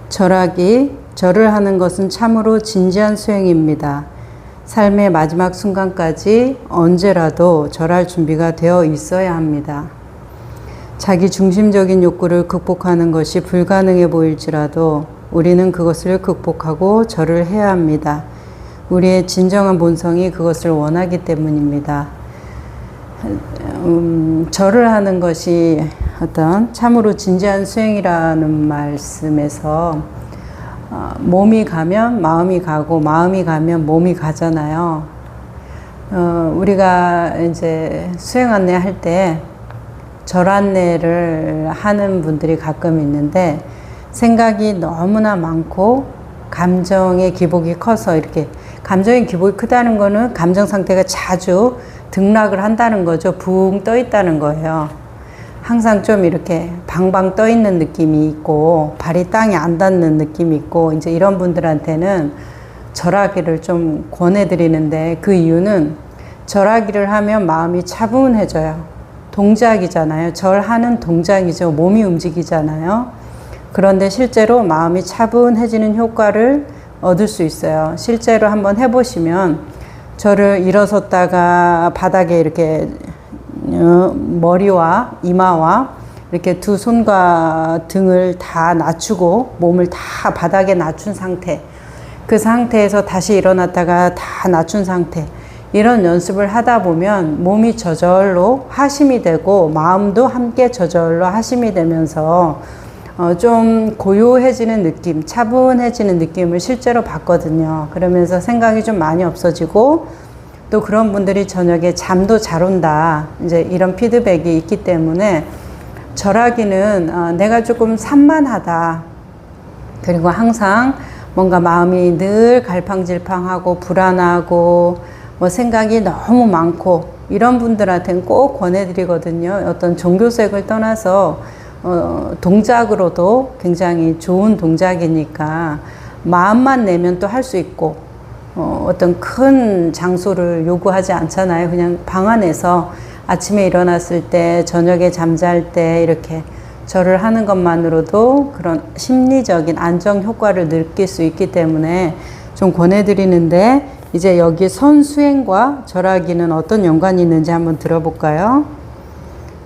절을 하는 것은 참으로 진지한 수행입니다. 삶의 마지막 순간까지 언제라도 절할 준비가 되어 있어야 합니다. 자기 중심적인 욕구를 극복하는 것이 불가능해 보일지라도 우리는 그것을 극복하고 절을 해야 합니다. 우리의 진정한 본성이 그것을 원하기 때문입니다. 절을 하는 것이 어떤 참으로 진지한 수행이라는 말씀에서 몸이 가면 마음이 가고 마음이 가면 몸이 가잖아요. 우리가 이제 수행 안내 할 때 절 안내를 하는 분들이 가끔 있는데 생각이 너무나 많고 감정의 기복이 커서 이렇게 감정의 기복이 크다는 거는 감정 상태가 자주 등락을 한다는 거죠. 붕 떠 있다는 거예요. 항상 좀 이렇게 방방 떠 있는 느낌이 있고 발이 땅에 안 닿는 느낌이 있고 이제 이런 분들한테는 절하기를 좀 권해드리는데 그 이유는 절하기를 하면 마음이 차분해져요. 동작이잖아요. 절하는 동작이죠. 몸이 움직이잖아요. 그런데 실제로 마음이 차분해지는 효과를 얻을 수 있어요. 실제로 한번 해보시면 절을 일어섰다가 바닥에 이렇게 머리와 이마와 이렇게 두 손과 등을 다 낮추고 몸을 다 바닥에 낮춘 상태, 그 상태에서 다시 일어났다가 다 낮춘 상태, 이런 연습을 하다 보면 몸이 저절로 하심이 되고 마음도 함께 저절로 하심이 되면서 좀 고요해지는 느낌, 차분해지는 느낌을 실제로 받거든요. 그러면서 생각이 좀 많이 없어지고 또 그런 분들이 저녁에 잠도 잘 온다, 이제 이런 피드백이 있기 때문에 절하기는 내가 조금 산만하다, 그리고 항상 뭔가 마음이 늘 갈팡질팡하고 불안하고 뭐 생각이 너무 많고 이런 분들한테는 꼭 권해드리거든요. 어떤 종교색을 떠나서 동작으로도 굉장히 좋은 동작이니까 마음만 내면 또 할 수 있고 어떤 큰 장소를 요구하지 않잖아요. 그냥 방 안에서 아침에 일어났을 때, 저녁에 잠잘 때 이렇게 절을 하는 것만으로도 그런 심리적인 안정 효과를 느낄 수 있기 때문에 좀 권해드리는데, 이제 여기 선수행과 절하기는 어떤 연관이 있는지 한번 들어볼까요?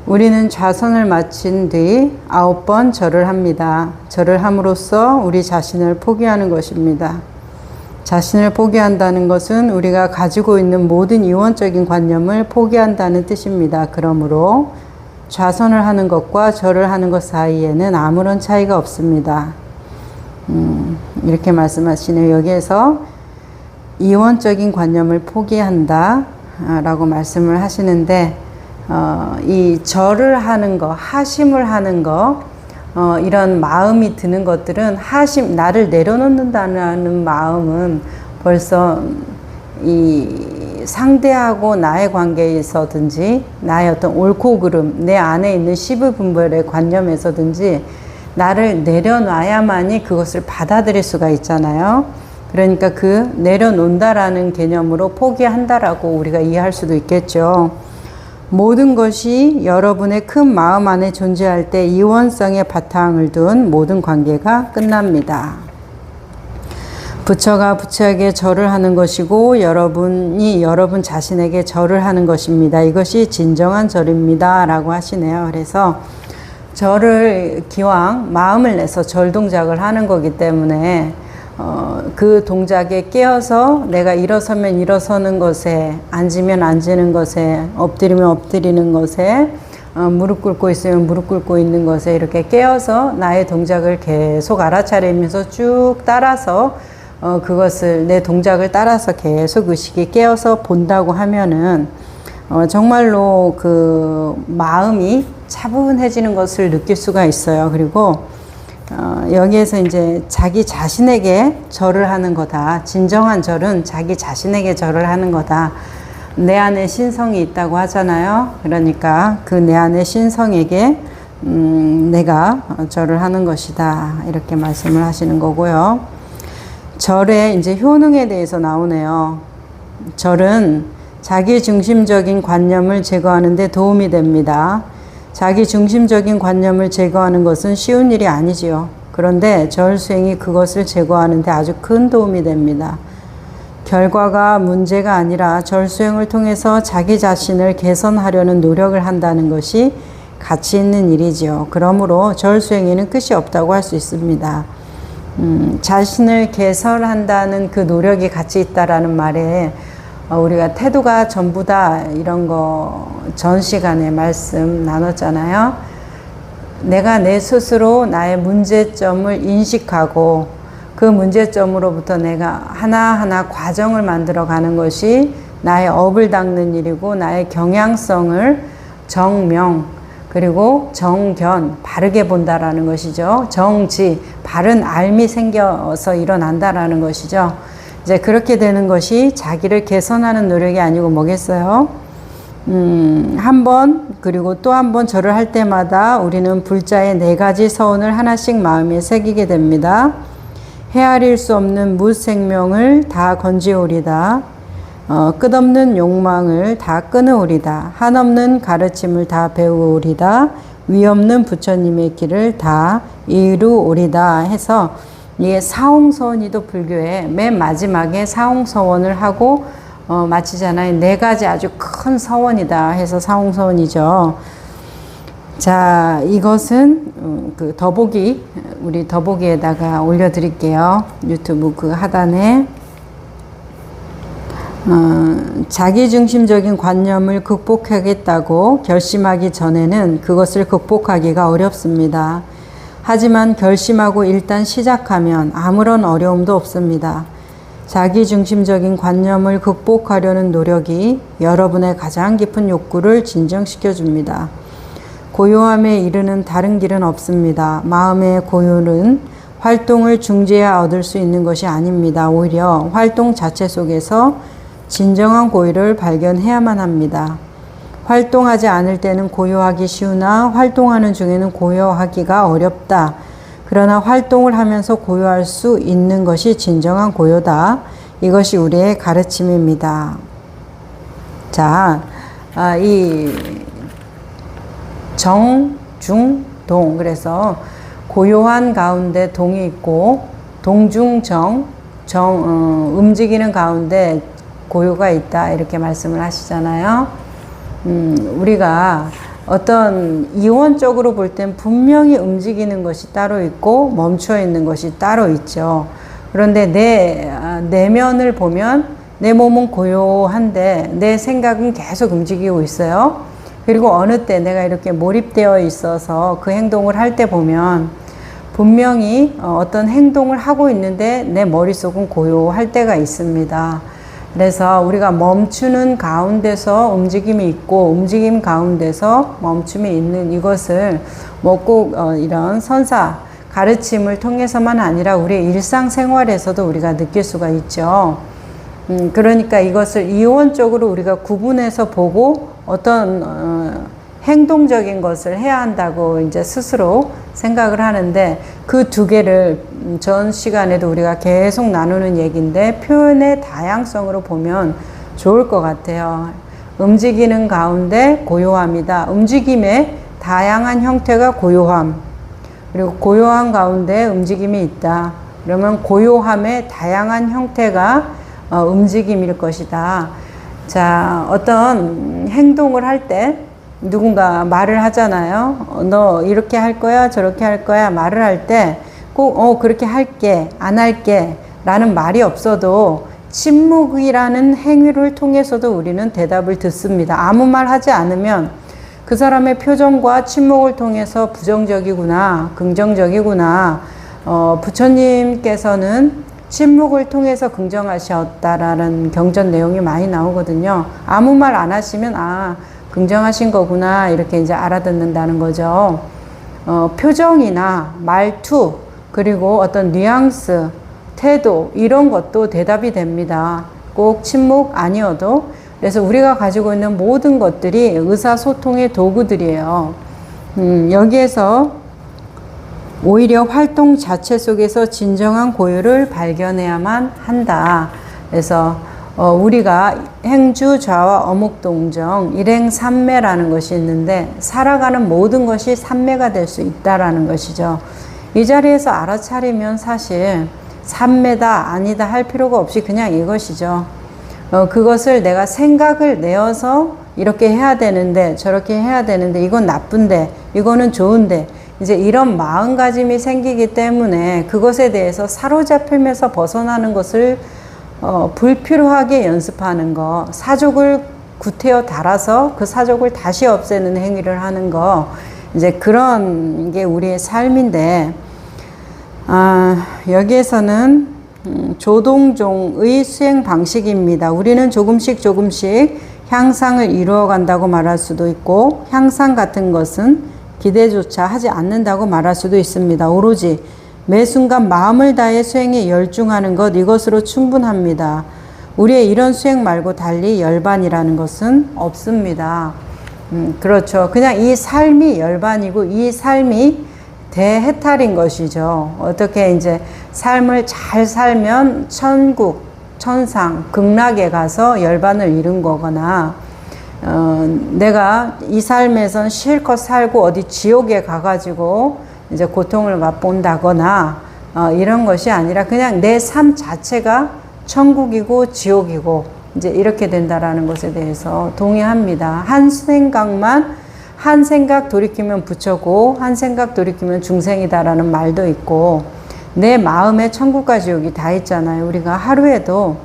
우리는 좌선을 마친 뒤 9번 절을 합니다. 절을 함으로써 우리 자신을 포기하는 것입니다. 자신을 포기한다는 것은 우리가 가지고 있는 모든 이원적인 관념을 포기한다는 뜻입니다. 그러므로 좌선을 하는 것과 절을 하는 것 사이에는 아무런 차이가 없습니다. 이렇게 말씀하시네요. 여기에서 이원적인 관념을 포기한다 라고 말씀을 하시는데, 이 절을 하는 거, 하심을 하는 거, 이런 마음이 드는 것들은 하심, 나를 내려놓는다는 마음은 벌써 이 상대하고 나의 관계에서든지 나의 어떤 옳고 그름, 내 안에 있는 시부분별의 관념에서든지 나를 내려놔야만이 그것을 받아들일 수가 있잖아요. 그러니까 그 내려놓는다라는 개념으로 포기한다라고 우리가 이해할 수도 있겠죠. 모든 것이 여러분의 큰 마음 안에 존재할 때 이원성의 바탕을 둔 모든 관계가 끝납니다. 부처가 부처에게 절을 하는 것이고 여러분이 여러분 자신에게 절을 하는 것입니다. 이것이 진정한 절입니다 라고 하시네요. 그래서 절을 기왕 마음을 내서 절 동작을 하는 거기 때문에 그 동작에 깨어서 내가 일어서면 일어서는 것에, 앉으면 앉는 것에, 엎드리면 엎드리는 것에, 무릎 꿇고 있으면 무릎 꿇고 있는 것에 이렇게 깨어서 나의 동작을 계속 알아차리면서 쭉 따라서 그것을, 내 동작을 따라서 계속 의식이 깨어서 본다고 하면은 정말로 그 마음이 차분해지는 것을 느낄 수가 있어요. 그리고 여기에서 이제 자기 자신에게 절을 하는 거다. 진정한 절은 자기 자신에게 절을 하는 거다. 내 안에 신성이 있다고 하잖아요. 그러니까 그 내 안에 신성에게 내가 절을 하는 것이다. 이렇게 말씀을 하시는 거고요. 절의 이제 효능에 대해서 나오네요. 절은 자기 중심적인 관념을 제거하는 데 도움이 됩니다. 자기 중심적인 관념을 제거하는 것은 쉬운 일이 아니지요. 그런데 절수행이 그것을 제거하는 데 아주 큰 도움이 됩니다. 결과가 문제가 아니라 절수행을 통해서 자기 자신을 개선하려는 노력을 한다는 것이 가치 있는 일이지요. 그러므로 절수행에는 끝이 없다고 할 수 있습니다. 자신을 개선한다는 그 노력이 가치 있다라는 말에 우리가 태도가 전부다 이런 거 전 시간에 말씀 나눴잖아요. 내가 내 스스로 나의 문제점을 인식하고 그 문제점으로부터 내가 하나하나 과정을 만들어 가는 것이 나의 업을 닦는 일이고 나의 경향성을 정명 그리고 정견 바르게 본다라는 것이죠. 정지 바른 알미 생겨서 일어난다라는 것이죠. 이제 그렇게 되는 것이 자기를 개선하는 노력이 아니고 뭐겠어요? 한 번 그리고 또 한 번 절을 할 때마다 우리는 불자의 4가지 서운을 하나씩 마음에 새기게 됩니다. 헤아릴 수 없는 무생명을 다 건지오리다. 끝없는 욕망을 다 끊으오리다. 한없는 가르침을 다 배우오리다. 위없는 부처님의 길을 다 이루오리다 해서 이게 사홍서원이도 불교의 맨 마지막에 사홍서원을 하고 마치잖아요. 4가지 아주 큰 서원이다 해서 사홍서원이죠. 자, 이것은 그 더보기 우리 더보기에다가 올려드릴게요. 유튜브 그 하단에 자기중심적인 관념을 극복하겠다고 결심하기 전에는 그것을 극복하기가 어렵습니다. 하지만 결심하고 일단 시작하면 아무런 어려움도 없습니다. 자기중심적인 관념을 극복하려는 노력이 여러분의 가장 깊은 욕구를 진정시켜 줍니다. 고요함에 이르는 다른 길은 없습니다. 마음의 고요는 활동을 중지해야 얻을 수 있는 것이 아닙니다. 오히려 활동 자체 속에서 진정한 고요를 발견해야만 합니다. 활동하지 않을 때는 고요하기 쉬우나 활동하는 중에는 고요하기가 어렵다. 그러나 활동을 하면서 고요할 수 있는 것이 진정한 고요다. 이것이 우리의 가르침입니다. 자, 이 정, 중, 동. 그래서 고요한 가운데 동이 있고 동중정, 움직이는 가운데 고요가 있다. 이렇게 말씀을 하시잖아요. 우리가 어떤 이원적으로 볼 땐 분명히 움직이는 것이 따로 있고 멈춰 있는 것이 따로 있죠. 그런데 내 내면을 보면 내 몸은 고요한데 내 생각은 계속 움직이고 있어요. 그리고 어느 때 내가 이렇게 몰입되어 있어서 그 행동을 할 때 보면 분명히 어떤 행동을 하고 있는데 내 머릿속은 고요할 때가 있습니다. 그래서 우리가 멈추는 가운데서 움직임이 있고 움직임 가운데서 멈춤이 있는 이것을 뭐 꼭 이런 선사 가르침을 통해서만 아니라 우리의 일상생활에서도 우리가 느낄 수가 있죠. 그러니까 이것을 이원적으로 우리가 구분해서 보고 어떤 행동적인 것을 해야 한다고 이제 스스로 생각을 하는데 그 2개를 전 시간에도 우리가 계속 나누는 얘기인데 표현의 다양성으로 보면 좋을 것 같아요. 움직이는 가운데 고요함이다. 움직임의 다양한 형태가 고요함. 그리고 고요한 가운데 움직임이 있다. 그러면 고요함의 다양한 형태가 움직임일 것이다. 자, 어떤 행동을 할 때 누군가 말을 하잖아요. 너 이렇게 할 거야, 저렇게 할 거야 말을 할 때 꼭 그렇게 할게, 안 할게 라는 말이 없어도 침묵이라는 행위를 통해서도 우리는 대답을 듣습니다. 아무 말 하지 않으면 그 사람의 표정과 침묵을 통해서 부정적이구나, 긍정적이구나. 부처님께서는 침묵을 통해서 긍정하셨다라는 경전 내용이 많이 나오거든요. 아무 말 안 하시면 긍정하신 거구나 이렇게 이제 알아듣는다는 거죠. 표정이나 말투 그리고 어떤 뉘앙스, 태도 이런 것도 대답이 됩니다. 꼭 침묵 아니어도. 그래서 우리가 가지고 있는 모든 것들이 의사소통의 도구들이에요. 여기에서 오히려 활동 자체 속에서 진정한 고요를 발견해야만 한다. 그래서 우리가 행주, 좌와 어묵동정, 일행삼매라는 것이 있는데 살아가는 모든 것이 삼매가 될 수 있다라는 것이죠. 이 자리에서 알아차리면 사실 삼매다 아니다 할 필요가 없이 그냥 이것이죠. 그것을 내가 생각을 내어서 이렇게 해야 되는데 저렇게 해야 되는데 이건 나쁜데 이거는 좋은데 이제 이런 마음가짐이 생기기 때문에 그것에 대해서 사로잡히면서 벗어나는 것을 불필요하게 연습하는 거, 사족을 구태여 달아서 그 사족을 다시 없애는 행위를 하는 거, 이제 그런 게 우리의 삶인데, 여기에서는 조동종의 수행 방식입니다. 우리는 조금씩 향상을 이루어 간다고 말할 수도 있고, 향상 같은 것은 기대조차 하지 않는다고 말할 수도 있습니다. 오로지 매 순간 마음을 다해 수행에 열중하는 것, 이것으로 충분합니다. 우리의 이런 수행 말고 달리 열반이라는 것은 없습니다. 그렇죠. 그냥 이 삶이 열반이고 이 삶이 대해탈인 것이죠. 어떻게 이제 삶을 잘 살면 천국, 천상, 극락에 가서 열반을 이룬 거거나, 내가 이 삶에선 실컷 살고 어디 지옥에 가가지고 이제 고통을 맛본다거나, 이런 것이 아니라 그냥 내 삶 자체가 천국이고 지옥이고 이제 이렇게 된다라는 것에 대해서 동의합니다. 한 생각만, 한 생각 돌이키면 부처고 한 생각 돌이키면 중생이다라는 말도 있고, 내 마음에 천국과 지옥이 다 있잖아요. 우리가 하루에도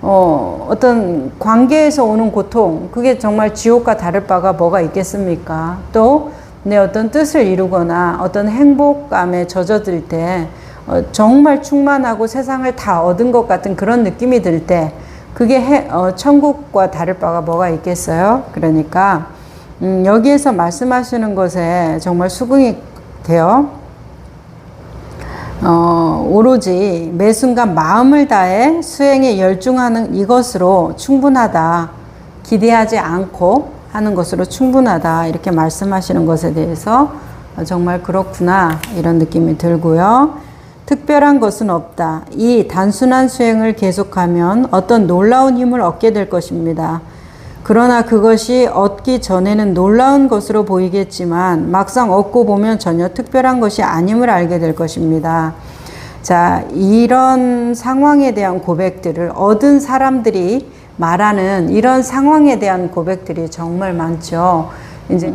어떤 관계에서 오는 고통, 그게 정말 지옥과 다를 바가 뭐가 있겠습니까? 또 내 어떤 뜻을 이루거나 어떤 행복감에 젖어들 때 정말 충만하고 세상을 다 얻은 것 같은 그런 느낌이 들 때 그게 천국과 다를 바가 뭐가 있겠어요? 그러니까 여기에서 말씀하시는 것에 정말 수긍이 돼요. 오로지 매 순간 마음을 다해 수행에 열중하는 이것으로 충분하다. 기대하지 않고 하는 것으로 충분하다. 이렇게 말씀하시는 것에 대해서 정말 그렇구나. 이런 느낌이 들고요. 특별한 것은 없다. 이 단순한 수행을 계속하면 어떤 놀라운 힘을 얻게 될 것입니다. 그러나 그것이 얻기 전에는 놀라운 것으로 보이겠지만 막상 얻고 보면 전혀 특별한 것이 아님을 알게 될 것입니다. 자, 이런 상황에 대한 고백들을 얻은 사람들이 말하는 이런 상황에 대한 고백들이 정말 많죠. 이제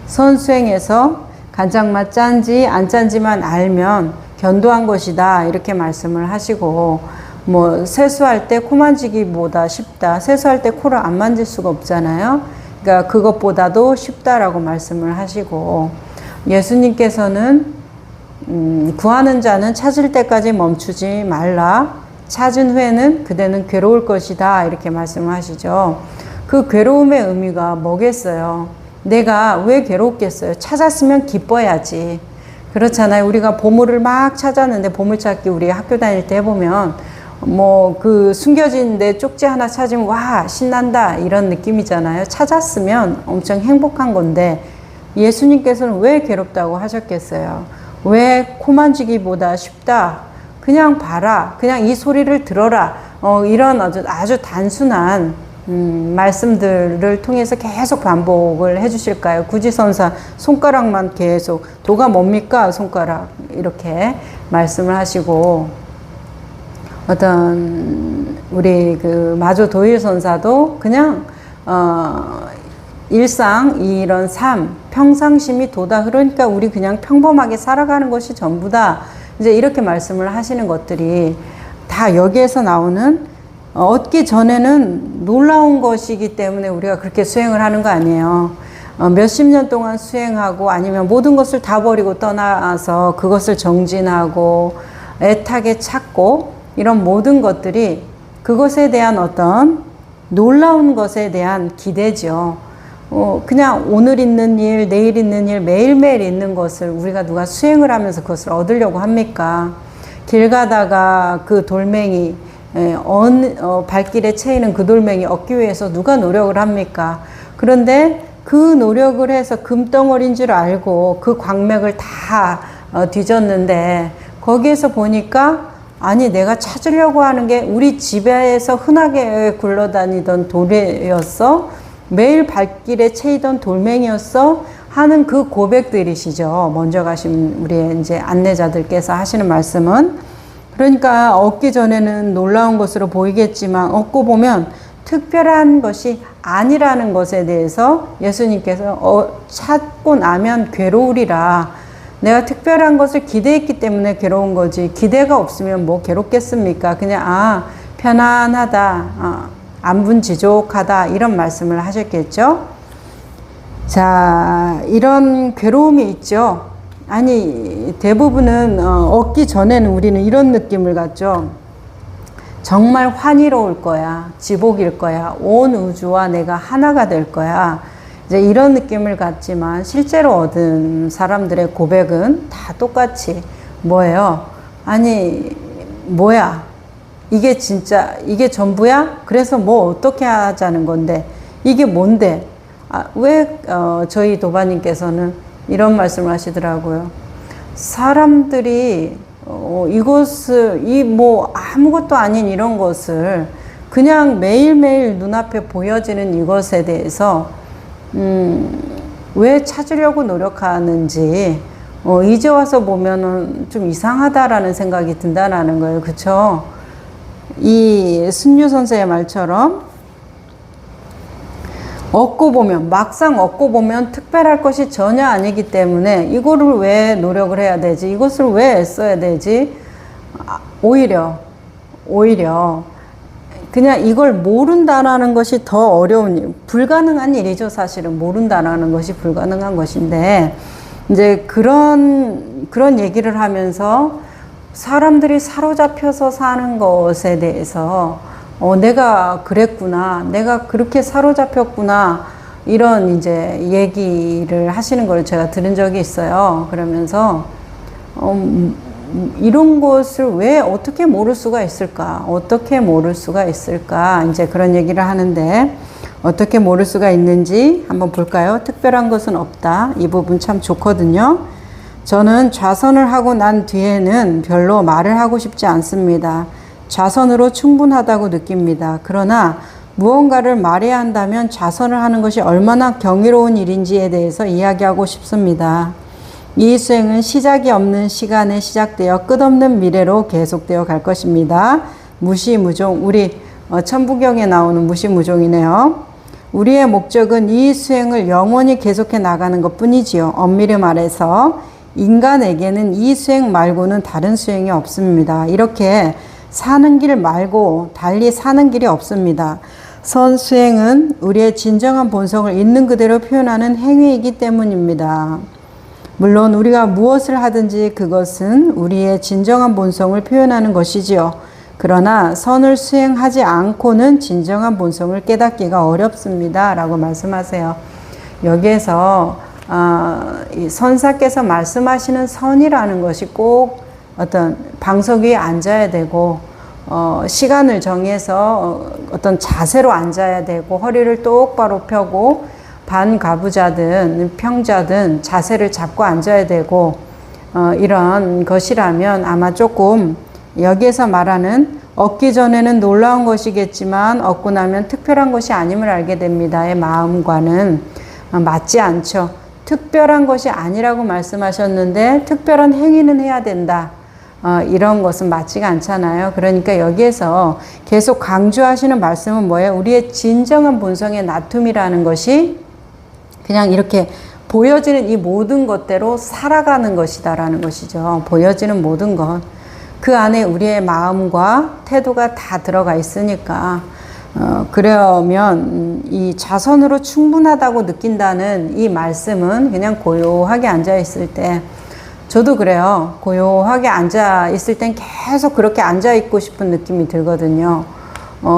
선수행에서 간장맛 짠지 안 짠지만 알면 견도한 것이다. 이렇게 말씀을 하시고, 뭐 세수할 때 코 만지기보다 쉽다. 세수할 때 코를 안 만질 수가 없잖아요. 그러니까 그것보다도 쉽다라고 말씀을 하시고, 예수님께서는 구하는 자는 찾을 때까지 멈추지 말라. 찾은 후에는 그대는 괴로울 것이다. 이렇게 말씀하시죠. 그 괴로움의 의미가 뭐겠어요? 내가 왜 괴롭겠어요? 찾았으면 기뻐야지. 그렇잖아요. 우리가 보물을 막 찾았는데, 보물찾기 우리 학교 다닐 때 해보면 뭐 그 숨겨진 데 쪽지 하나 찾으면 와 신난다 이런 느낌이잖아요. 찾았으면 엄청 행복한 건데, 예수님께서는 왜 괴롭다고 하셨겠어요? 왜 코 만지기보다 쉽다. 그냥 봐라. 그냥 이 소리를 들어라. 이런 아주 단순한 말씀들을 통해서 계속 반복을 해주실까요? 굳이 선사 손가락만 계속, 도가 뭡니까? 손가락. 이렇게 말씀을 하시고, 어떤 우리 그 마조 도일 선사도 그냥 일상 이런 삶, 평상심이 도다. 그러니까 우리 그냥 평범하게 살아가는 것이 전부다. 이제 이렇게 말씀을 하시는 것들이 다 여기에서 나오는, 얻기 전에는 놀라운 것이기 때문에 우리가 그렇게 수행을 하는 거 아니에요. 몇십 년 동안 수행하고 아니면 모든 것을 다 버리고 떠나서 그것을 정진하고 애타게 찾고 이런 모든 것들이 그것에 대한 어떤 놀라운 것에 대한 기대죠. 그냥 오늘 있는 일, 내일 있는 일, 매일매일 있는 것을 우리가 누가 수행을 하면서 그것을 얻으려고 합니까? 길 가다가 그 돌멩이, 발길에 채이는 그 돌멩이 얻기 위해서 누가 노력을 합니까? 그런데 그 노력을 해서 금덩어리인 줄 알고 그 광맥을 다 뒤졌는데, 거기에서 보니까 아니 내가 찾으려고 하는 게 우리 집에서 흔하게 굴러다니던 돌이었어? 매일 발길에 채이던 돌멩이였어? 하는 그 고백들이시죠. 먼저 가신 우리 이제 안내자들께서 하시는 말씀은, 그러니까 얻기 전에는 놀라운 것으로 보이겠지만 얻고 보면 특별한 것이 아니라는 것에 대해서 예수님께서 찾고 나면 괴로우리라. 내가 특별한 것을 기대했기 때문에 괴로운 거지, 기대가 없으면 뭐 괴롭겠습니까? 그냥 편안하다, 안분지족하다, 이런 말씀을 하셨겠죠. 자, 이런 괴로움이 있죠. 아니, 대부분은 얻기 전에는 우리는 이런 느낌을 갖죠. 정말 환희로울 거야, 지복일 거야, 온 우주와 내가 하나가 될 거야, 이제 이런 느낌을 갖지만 실제로 얻은 사람들의 고백은 다 똑같이 뭐예요? 아니, 뭐야? 이게 진짜, 이게 전부야? 그래서 뭐 어떻게 하자는 건데, 이게 뭔데? 왜 저희 도바님께서는 이런 말씀을 하시더라고요. 사람들이 이것을, 뭐 아무것도 아닌 이런 것을 그냥 매일매일 눈앞에 보여지는 이것에 대해서 왜 찾으려고 노력하는지 이제 와서 보면은 좀 이상하다라는 생각이 든다라는 거예요. 그쵸? 이 순유 선생의 말처럼 얻고 보면, 막상 얻고 보면 특별할 것이 전혀 아니기 때문에 이거를 왜 노력을 해야 되지? 이것을 왜 애써야 되지? 오히려 그냥 이걸 모른다라는 것이 더 어려운 일, 불가능한 일이죠. 사실은 모른다라는 것이 불가능한 것인데, 이제 그런 얘기를 하면서 사람들이 사로잡혀서 사는 것에 대해서 내가 그랬구나, 내가 그렇게 사로잡혔구나, 이런 이제 얘기를 하시는 걸 제가 들은 적이 있어요. 그러면서 이런 것을 왜 어떻게 모를 수가 있을까? 어떻게 모를 수가 있을까? 이제 그런 얘기를 하는데, 어떻게 모를 수가 있는지 한번 볼까요? 특별한 것은 없다. 이 부분 참 좋거든요. 저는 좌선을 하고 난 뒤에는 별로 말을 하고 싶지 않습니다. 좌선으로 충분하다고 느낍니다. 그러나 무언가를 말해야 한다면 좌선을 하는 것이 얼마나 경이로운 일인지에 대해서 이야기하고 싶습니다. 이 수행은 시작이 없는 시간에 시작되어 끝없는 미래로 계속되어 갈 것입니다. 무시무종, 우리 천부경에 나오는 무시무종이네요. 우리의 목적은 이 수행을 영원히 계속해 나가는 것 뿐이지요. 엄밀히 말해서 인간에게는 이 수행 말고는 다른 수행이 없습니다. 이렇게 사는 길 말고 달리 사는 길이 없습니다. 선수행은 우리의 진정한 본성을 있는 그대로 표현하는 행위이기 때문입니다. 물론 우리가 무엇을 하든지 그것은 우리의 진정한 본성을 표현하는 것이지요. 그러나 선을 수행하지 않고는 진정한 본성을 깨닫기가 어렵습니다. 라고 말씀하세요. 여기에서 이 선사께서 말씀하시는 선이라는 것이 꼭 어떤 방석 위에 앉아야 되고, 시간을 정해서 어떤 자세로 앉아야 되고, 허리를 똑바로 펴고, 반가부자든 평자든 자세를 잡고 앉아야 되고, 이런 것이라면 아마 조금 여기에서 말하는 얻기 전에는 놀라운 것이겠지만 얻고 나면 특별한 것이 아님을 알게 됩니다의 마음과는 맞지 않죠. 특별한 것이 아니라고 말씀하셨는데 특별한 행위는 해야 된다. 이런 것은 맞지가 않잖아요. 그러니까 여기에서 계속 강조하시는 말씀은 뭐예요? 우리의 진정한 본성의 나툼이라는 것이 그냥 이렇게 보여지는 이 모든 것대로 살아가는 것이다라는 것이죠. 보여지는 모든 것. 그 안에 우리의 마음과 태도가 다 들어가 있으니까 그러면 이 자선으로 충분하다고 느낀다는 이 말씀은 그냥 고요하게 앉아 있을 때, 저도 그래요. 고요하게 앉아 있을 땐 계속 그렇게 앉아 있고 싶은 느낌이 들거든요.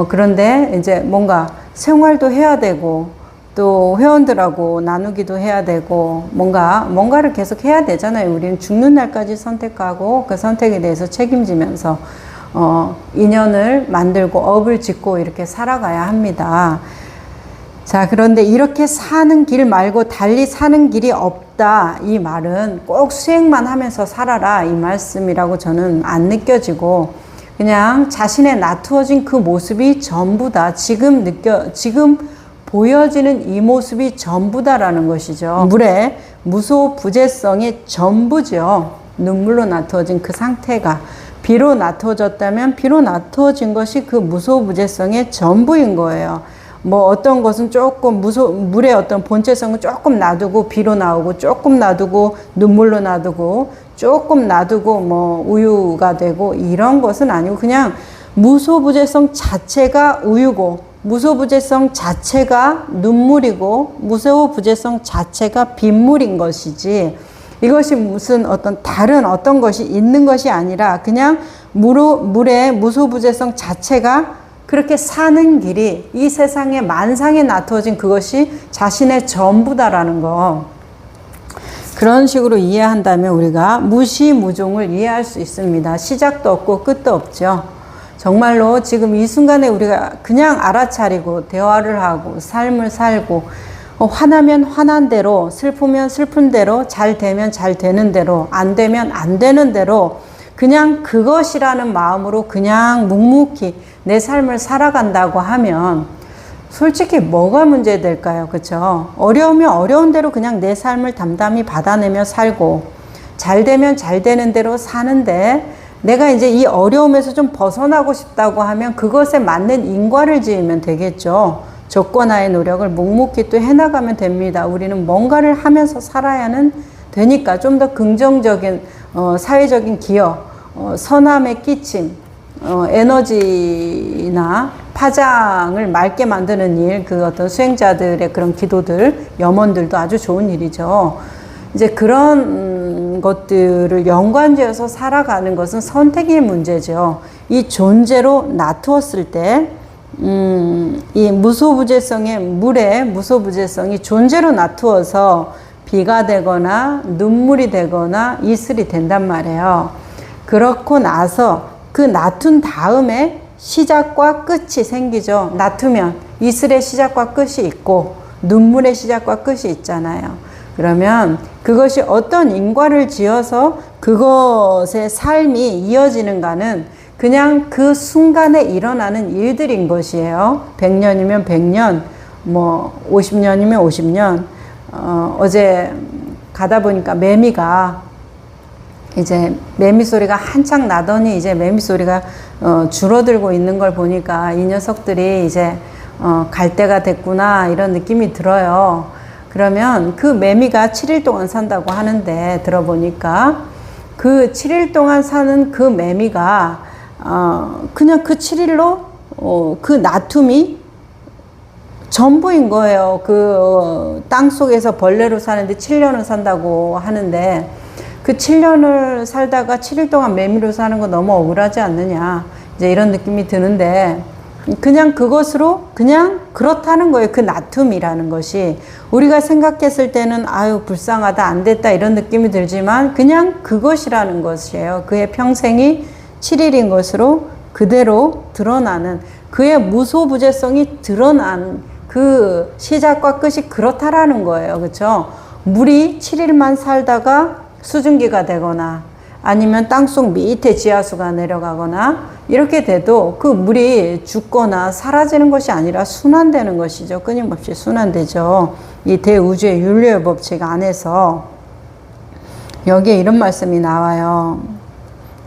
그런데 이제 뭔가 생활도 해야 되고 또 회원들하고 나누기도 해야 되고 뭔가를 계속 해야 되잖아요. 우리는 죽는 날까지 선택하고 그 선택에 대해서 책임지면서 인연을 만들고 업을 짓고 이렇게 살아가야 합니다. 자, 그런데 이렇게 사는 길 말고 달리 사는 길이 없다. 이 말은 꼭 수행만 하면서 살아라. 이 말씀이라고 저는 안 느껴지고, 그냥 자신의 나투어진 그 모습이 전부다. 지금 보여지는 이 모습이 전부다라는 것이죠. 물에 무소부재성의 전부죠. 눈물로 나타진 그 상태가 비로 나타졌다면 비로 나타진 것이 그 무소부재성의 전부인 거예요. 뭐 어떤 것은 조금 물의 어떤 본체성은 조금 놔두고 비로 나오고, 조금 놔두고 눈물로 놔두고, 조금 놔두고 뭐 우유가 되고, 이런 것은 아니고 그냥 무소부재성 자체가 우유고, 무소부재성 자체가 눈물이고, 무소부재성 자체가 빗물인 것이지, 이것이 무슨 어떤 다른 어떤 것이 있는 것이 아니라 그냥 물의 무소부재성 자체가 그렇게 사는 길이 이 세상에 만상에 나타진 그것이 자신의 전부다라는 거. 그런 식으로 이해한다면 우리가 무시무종을 이해할 수 있습니다. 시작도 없고 끝도 없죠. 정말로 지금 이 순간에 우리가 그냥 알아차리고 대화를 하고 삶을 살고, 화나면 화난 대로, 슬프면 슬픈 대로, 잘 되면 잘 되는 대로, 안 되면 안 되는 대로 그냥 그것이라는 마음으로 그냥 묵묵히 내 삶을 살아간다고 하면 솔직히 뭐가 문제될까요? 그렇죠? 어려우면 어려운 대로 그냥 내 삶을 담담히 받아내며 살고, 잘 되면 잘 되는 대로 사는데, 내가 이제 이 어려움에서 좀 벗어나고 싶다고 하면 그것에 맞는 인과를 지으면 되겠죠. 조건하의 노력을 묵묵히 또 해나가면 됩니다. 우리는 뭔가를 하면서 살아야는 되니까 좀 더 긍정적인 사회적인 기여, 선함의 끼침, 에너지나 파장을 맑게 만드는 일, 그 어떤 수행자들의 그런 기도들, 염원들도 아주 좋은 일이죠. 이제 그런 것들을 연관지어서 살아가는 것은 선택의 문제죠. 이 존재로 놔두었을 때, 이 무소부재성의 물의 무소부재성이 존재로 놔두어서 비가 되거나 눈물이 되거나 이슬이 된단 말이에요. 그렇고 나서 그 놔둔 다음에 시작과 끝이 생기죠. 놔두면 이슬의 시작과 끝이 있고 눈물의 시작과 끝이 있잖아요. 그러면 그것이 어떤 인과를 지어서 그것의 삶이 이어지는가는 그냥 그 순간에 일어나는 일들인 것이에요. 100년이면 100년, 뭐 50년이면 50년. 어제 가다 보니까 매미가 이제 매미 소리가 한창 나더니 이제 매미 소리가 줄어들고 있는 걸 보니까 이 녀석들이 이제 갈 때가 됐구나, 이런 느낌이 들어요. 그러면 그 매미가 7일 동안 산다고 하는데, 들어보니까 그 7일 동안 사는 그 매미가 그냥 그 7일로 그 놔툼이 전부인 거예요. 그 땅 속에서 벌레로 사는데 7년을 산다고 하는데, 그 7년을 살다가 7일 동안 매미로 사는 거 너무 억울하지 않느냐, 이제 이런 느낌이 드는데, 그냥 그것으로 그냥 그렇다는 거예요. 그 놔툼이라는 것이 우리가 생각했을 때는 아유 불쌍하다, 안 됐다, 이런 느낌이 들지만 그냥 그것이라는 것이에요. 그의 평생이 7일인 것으로 그대로 드러나는, 그의 무소부재성이 드러난 그 시작과 끝이 그렇다라는 거예요. 그렇죠? 물이 7일만 살다가 수증기가 되거나 아니면 땅속 밑에 지하수가 내려가거나 이렇게 돼도 그 물이 죽거나 사라지는 것이 아니라 순환되는 것이죠. 끊임없이 순환되죠. 이 대우주의 윤리의 법칙 안에서 여기에 이런 말씀이 나와요.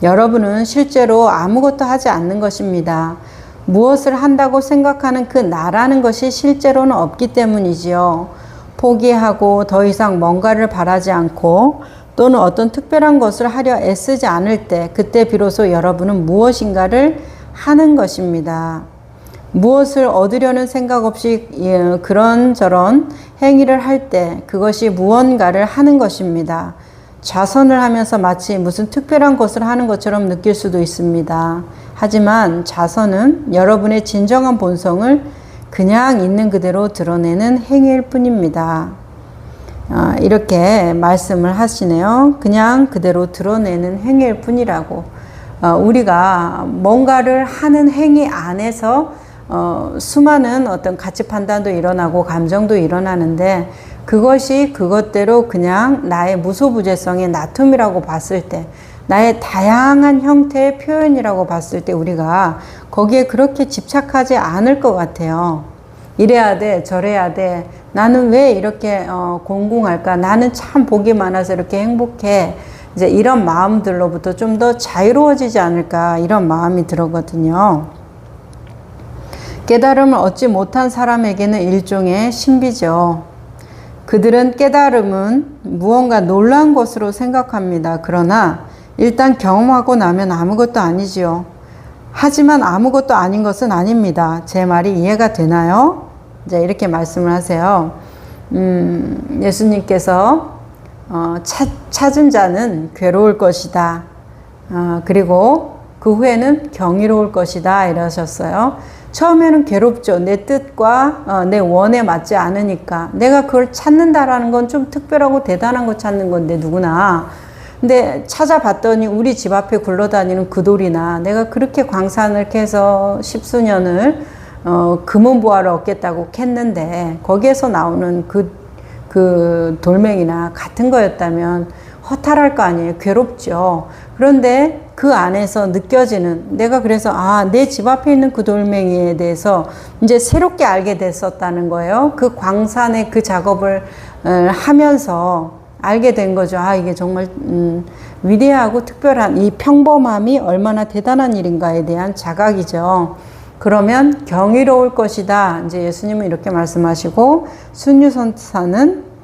여러분은 실제로 아무것도 하지 않는 것입니다. 무엇을 한다고 생각하는 그 나라는 것이 실제로는 없기 때문이지요. 포기하고 더 이상 뭔가를 바라지 않고 또는 어떤 특별한 것을 하려 애쓰지 않을 때, 그때 비로소 여러분은 무엇인가를 하는 것입니다. 무엇을 얻으려는 생각 없이 그런저런 행위를 할 때 그것이 무언가를 하는 것입니다. 좌선을 하면서 마치 무슨 특별한 것을 하는 것처럼 느낄 수도 있습니다. 하지만 좌선은 여러분의 진정한 본성을 그냥 있는 그대로 드러내는 행위일 뿐입니다. 이렇게 말씀을 하시네요. 그냥 그대로 드러내는 행위일 뿐이라고. 우리가 뭔가를 하는 행위 안에서 수많은 어떤 가치 판단도 일어나고 감정도 일어나는데, 그것이 그것대로 그냥 나의 무소부재성의 놔툼이라고 봤을 때, 나의 다양한 형태의 표현이라고 봤을 때 우리가 거기에 그렇게 집착하지 않을 것 같아요. 이래야 돼, 저래야 돼. 나는 왜 이렇게 공공할까? 나는 참 복이 많아서 이렇게 행복해. 이제 이런 마음들로부터 좀 더 자유로워지지 않을까, 이런 마음이 들었거든요. 깨달음을 얻지 못한 사람에게는 일종의 신비죠. 그들은 깨달음은 무언가 놀라운 것으로 생각합니다. 그러나 일단 경험하고 나면 아무것도 아니지요. 하지만 아무것도 아닌 것은 아닙니다. 제 말이 이해가 되나요? 이제 이렇게 말씀을 하세요. 예수님께서 찾은 자는 괴로울 것이다. 그리고 그 후에는 경이로울 것이다. 이러셨어요. 처음에는 괴롭죠. 내 뜻과 내 원에 맞지 않으니까. 내가 그걸 찾는다라는 건 좀 특별하고 대단한 거 찾는 건데 누구나. 근데 찾아봤더니 우리 집 앞에 굴러다니는 그 돌이나 내가 그렇게 광산을 캐서 십수년을 금은보화를 얻겠다고 캤는데 거기에서 나오는 그 돌멩이나 같은 거였다면 허탈할 거 아니에요. 괴롭죠. 그런데 그 안에서 느껴지는, 내가 그래서 내 집 앞에 있는 그 돌멩이에 대해서 이제 새롭게 알게 됐었다는 거예요. 그 광산의 그 작업을 하면서 알게 된 거죠. 이게 정말 위대하고 특별한 이 평범함이 얼마나 대단한 일인가에 대한 자각이죠. 그러면 경이로울 것이다. 이제 예수님은 이렇게 말씀하시고, 순유선사는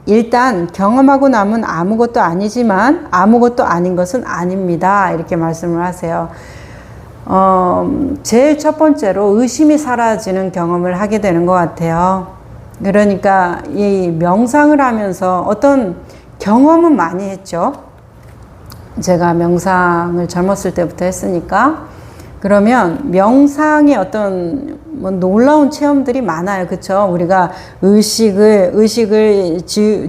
일단 경험하고 나면 아무것도 아니지만 아무것도 아닌 것은 아닙니다. 이렇게 말씀을 하세요. 제일 첫 번째로 의심이 사라지는 경험을 하게 되는 것 같아요. 그러니까 이 명상을 하면서 어떤 경험은 많이 했죠. 제가 명상을 젊었을 때부터 했으니까. 그러면 명상의 어떤 놀라운 체험들이 많아요. 그쵸? 우리가 의식을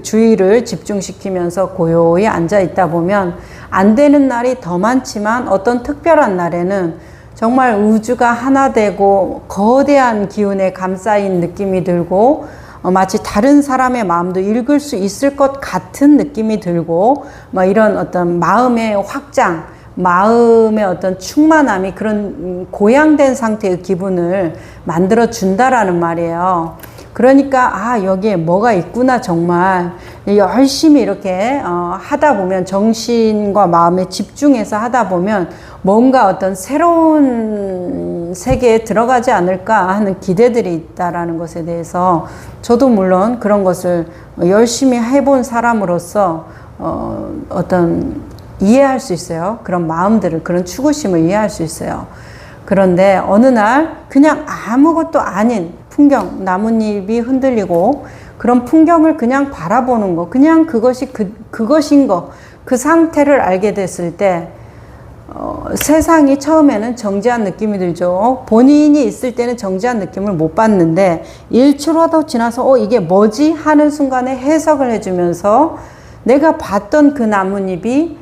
주의를 집중시키면서 고요히 앉아 있다 보면 안 되는 날이 더 많지만 어떤 특별한 날에는 정말 우주가 하나 되고 거대한 기운에 감싸인 느낌이 들고 마치 다른 사람의 마음도 읽을 수 있을 것 같은 느낌이 들고 이런 어떤 마음의 확장, 마음의 어떤 충만함이 그런 고양된 상태의 기분을 만들어 준다라는 말이에요. 그러니까 여기에 뭐가 있구나. 정말 열심히 이렇게 하다 보면, 정신과 마음에 집중해서 하다 보면 뭔가 어떤 새로운 세계에 들어가지 않을까 하는 기대들이 있다라는 것에 대해서 저도 물론 그런 것을 열심히 해본 사람으로서 어떤 이해할 수 있어요. 그런 마음들을, 그런 추구심을 이해할 수 있어요. 그런데 어느 날 그냥 아무것도 아닌 풍경, 나뭇잎이 흔들리고 그런 풍경을 그냥 바라보는 거, 그냥 그것이 그것인 거, 그 상태를 알게 됐을 때 세상이 처음에는 정지한 느낌이 들죠. 본인이 있을 때는 정지한 느낌을 못 받는데 1초라도 지나서 이게 뭐지? 하는 순간에 해석을 해주면서 내가 봤던 그 나뭇잎이